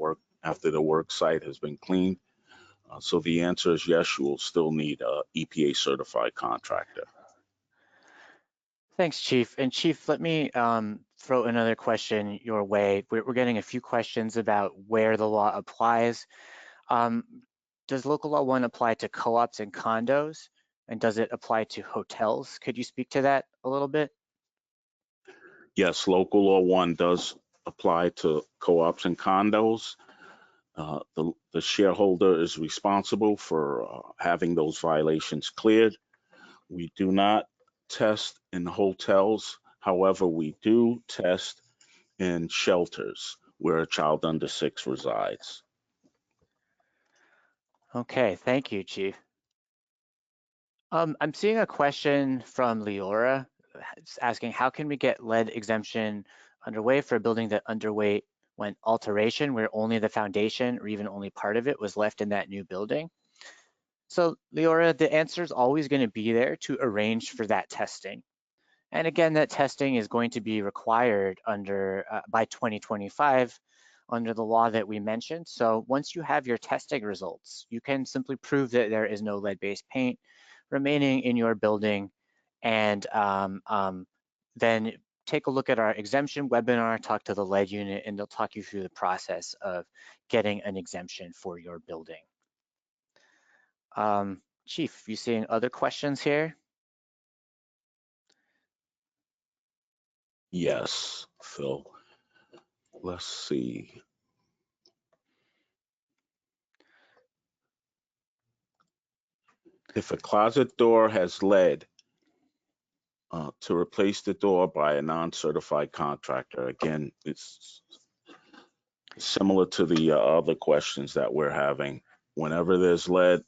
Speaker 2: work site has been cleaned. So the answer is yes, you will still need a EPA certified contractor.
Speaker 1: Thanks, Chief. And Chief, let me throw another question your way. We're getting a few questions about where the law applies. Um, does local law 1 apply to co-ops and condos? And does it apply to hotels? Could you speak to that a little bit?
Speaker 2: Yes, local law 1 does apply to co-ops and condos. The shareholder is responsible for having those violations cleared. We do not test in hotels. However, we do test in shelters where a child under 6 resides.
Speaker 1: Okay, thank you, Chief. I'm seeing a question from Leora asking, how can we get lead exemption underway for a building that underwent alteration where only the foundation or even only part of it was left in that new building? So Leora, the answer is always going to be there to arrange for that testing. And again, that testing is going to be required under by 2025 under the law that we mentioned. So once you have your testing results, you can simply prove that there is no lead-based paint remaining in your building, and then take a look at our exemption webinar, talk to the lead unit, and they'll talk you through the process of getting an exemption for your building. Chief, you seeing other questions here?
Speaker 2: Yes, Phil. Let's see. If a closet door has lead, to replace the door by a non-certified contractor. Again, it's similar to the other questions that we're having. Whenever there's lead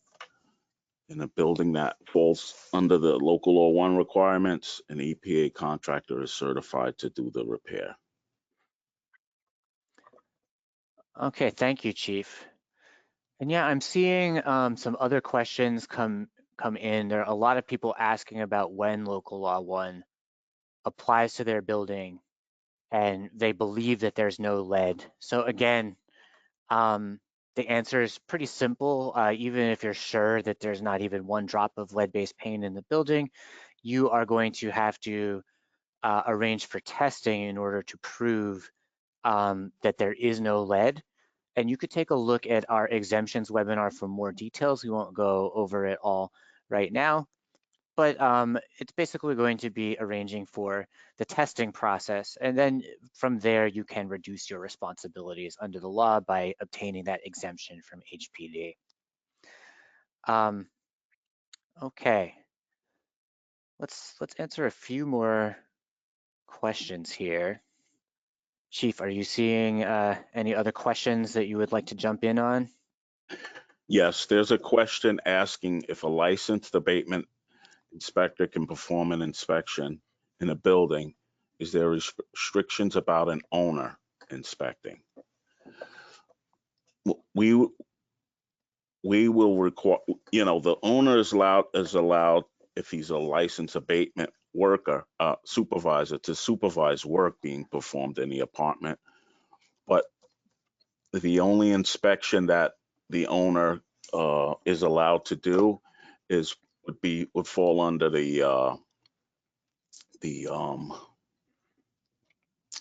Speaker 2: in a building that falls under the local law 1 requirements, an EPA contractor is certified to do the repair.
Speaker 1: Okay, thank you, Chief. And yeah, I'm seeing some other questions come in. There are a lot of people asking about when local law 1 applies to their building and they believe that there's no lead. So again, um, the answer is pretty simple. Even if you're sure that there's not even one drop of lead-based paint in the building, you are going to have to arrange for testing in order to prove that there is no lead. And you could take a look at our exemptions webinar for more details. We won't go over it all right now, but it's basically going to be arranging for the testing process. And then from there, you can reduce your responsibilities under the law by obtaining that exemption from HPD. Um, okay, let's answer a few more questions here. Chief, are you seeing any other questions that you would like to jump in on?
Speaker 2: Yes, there's a question asking if a licensed abatement inspector can perform an inspection in a building. Is there restrictions about an owner inspecting? We we will require, the owner is allowed if he's a licensed abatement worker, supervisor, to supervise work being performed in the apartment. But the only inspection that the owner is allowed to do is would fall under the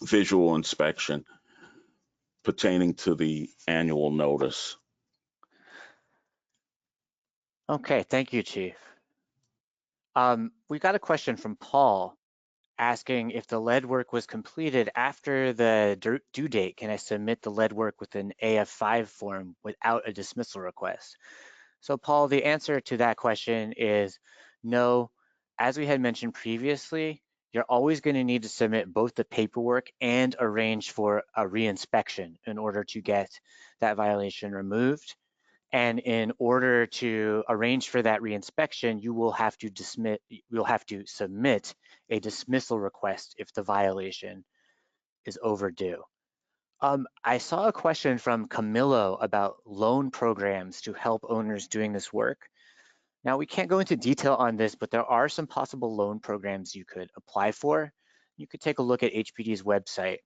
Speaker 2: visual inspection pertaining to the annual notice.
Speaker 1: Okay, thank you, Chief. We got a question from Paul asking if the lead work was completed after the due date, can I submit the lead work with an AF5 form without a dismissal request? So Paul, the answer to that question is no. As we had mentioned previously, you're always going to need to submit both the paperwork and arrange for a reinspection in order to get that violation removed. And in order to arrange for that reinspection, you'll have to submit a dismissal request if the violation is overdue. I saw a question from Camilo about loan programs to help owners doing this work. Now, we can't go into detail on this, but there are some possible loan programs you could apply for. You could take a look at HPD's website.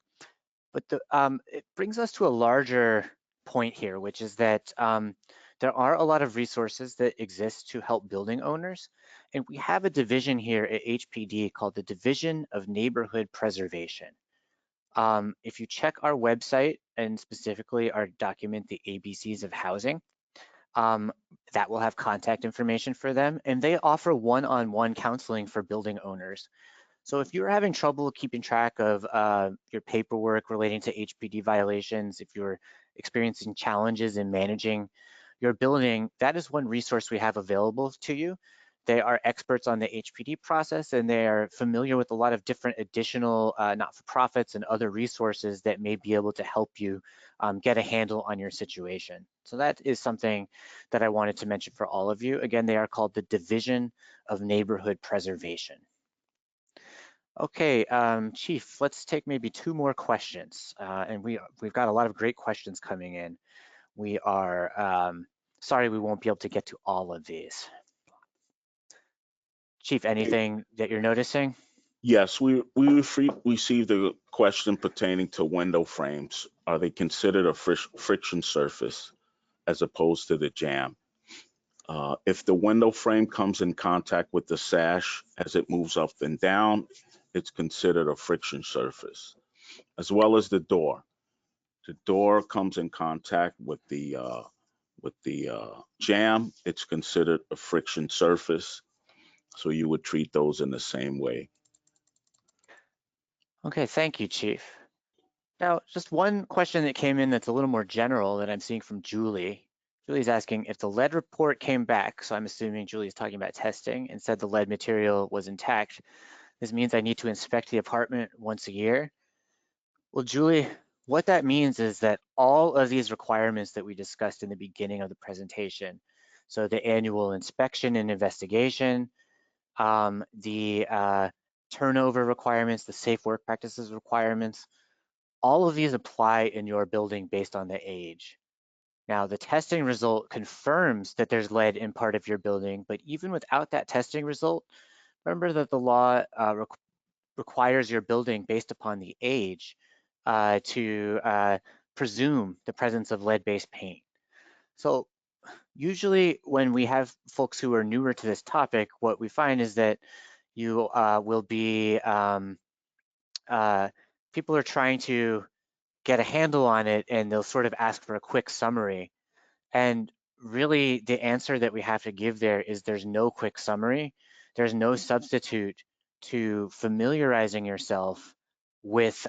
Speaker 1: But it brings us to a larger point here, which is that there are a lot of resources that exist to help building owners. And we have a division here at HPD called the Division of Neighborhood Preservation. If you check our website and specifically our document, the ABCs of Housing, um, that will have contact information for them. And they offer one-on-one counseling for building owners. So if you're having trouble keeping track of your paperwork relating to HPD violations, if you're experiencing challenges in managing your building, that is one resource we have available to you. They are experts on the HPD process and they are familiar with a lot of different additional not-for-profits and other resources that may be able to help you get a handle on your situation. So that is something that I wanted to mention for all of you. Again, they are called the Division of Neighborhood Preservation. Okay, Chief, let's take maybe two more questions. And we've got a lot of great questions coming in. We are sorry we won't be able to get to all of these. Chief, anything that you're noticing?
Speaker 2: Yes, we received a question pertaining to window frames. Are they considered a friction surface as opposed to the jamb? If the window frame comes in contact with the sash as it moves up and down, it's considered a friction surface, as well as the door. The door comes in contact with the jamb, it's considered a friction surface. So you would treat those in the same way.
Speaker 1: Okay, thank you, Chief. Now, just one question that came in that's a little more general that I'm seeing from Julie. Julie's asking if the lead report came back, so I'm assuming Julie's talking about testing, and said the lead material was intact. This means I need to inspect the apartment once a year. Well, Julie, what that means is that all of these requirements that we discussed in the beginning of the presentation, so the annual inspection and investigation, the turnover requirements, the safe work practices requirements, all of these apply in your building based on the age. Now, the testing result confirms that there's lead in part of your building, but even without that testing result, remember that the law requires your building based upon the age to presume the presence of lead-based paint. So usually when we have folks who are newer to this topic, what we find is that you will be, uh, people are trying to get a handle on it and they'll sort of ask for a quick summary. And really, the answer that we have to give there is there's no quick summary. There's no substitute to familiarizing yourself with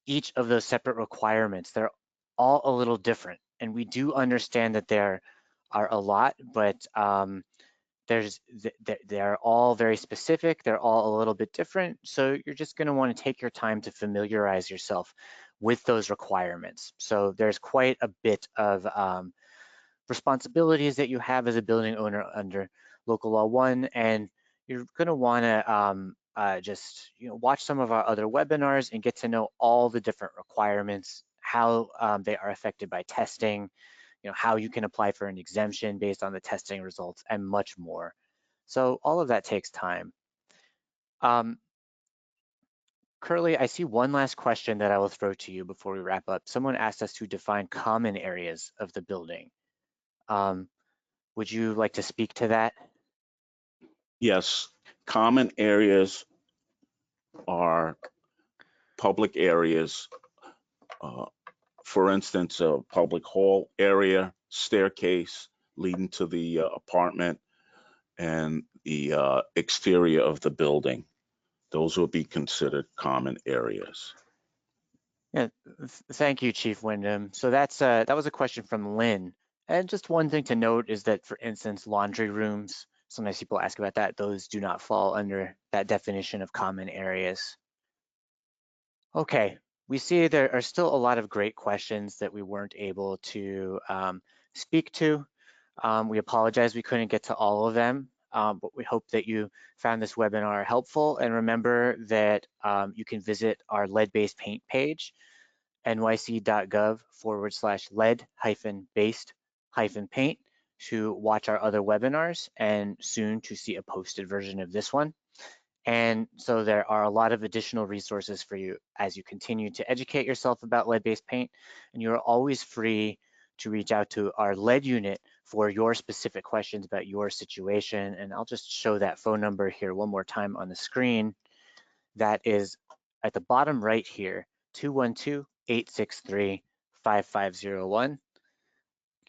Speaker 1: each of those separate requirements. They're all a little different. And we do understand that there are a lot, but there's they're all very specific. They're all a little bit different. So you're just going to want to take your time to familiarize yourself with those requirements. So there's quite a bit of responsibilities that you have as a building owner under local law 1, and you're going to want to just watch some of our other webinars and get to know all the different requirements, how they are affected by testing, how you can apply for an exemption based on the testing results, and much more. So all of that takes time. Um, Curly, I see one last question that I will throw to you before we wrap up. Someone asked us to define common areas of the building. Um, would you like to speak to that?
Speaker 2: Yes, common areas are public areas. Uh, for instance, a public hall area, staircase leading to the apartment, and the exterior of the building. Those will be considered common areas.
Speaker 1: Yeah, thank you, Chief Wyndham. So that was a question from Lynn. And just one thing to note is that, for instance, laundry rooms, sometimes people ask about that, those do not fall under that definition of common areas. Okay, we see there are still a lot of great questions that we weren't able to speak to. We apologize we couldn't get to all of them, but we hope that you found this webinar helpful. And remember that you can visit our lead-based paint page, nyc.gov/lead-based-paint, to watch our other webinars and soon to see a posted version of this one. And so there are a lot of additional resources for you as you continue to educate yourself about lead-based paint, and you're always free to reach out to our lead unit for your specific questions about your situation. And I'll just show that phone number here one more time on the screen. That is at the bottom right here, 212-863-5501.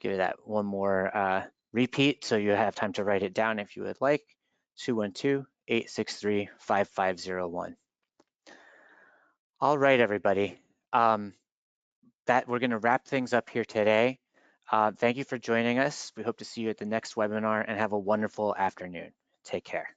Speaker 1: Give that one more repeat so you have time to write it down if you would like. 212-863-5501. All right, everybody. That we're going to wrap things up here today. Thank you for joining us. We hope to see you at the next webinar and have a wonderful afternoon. Take care.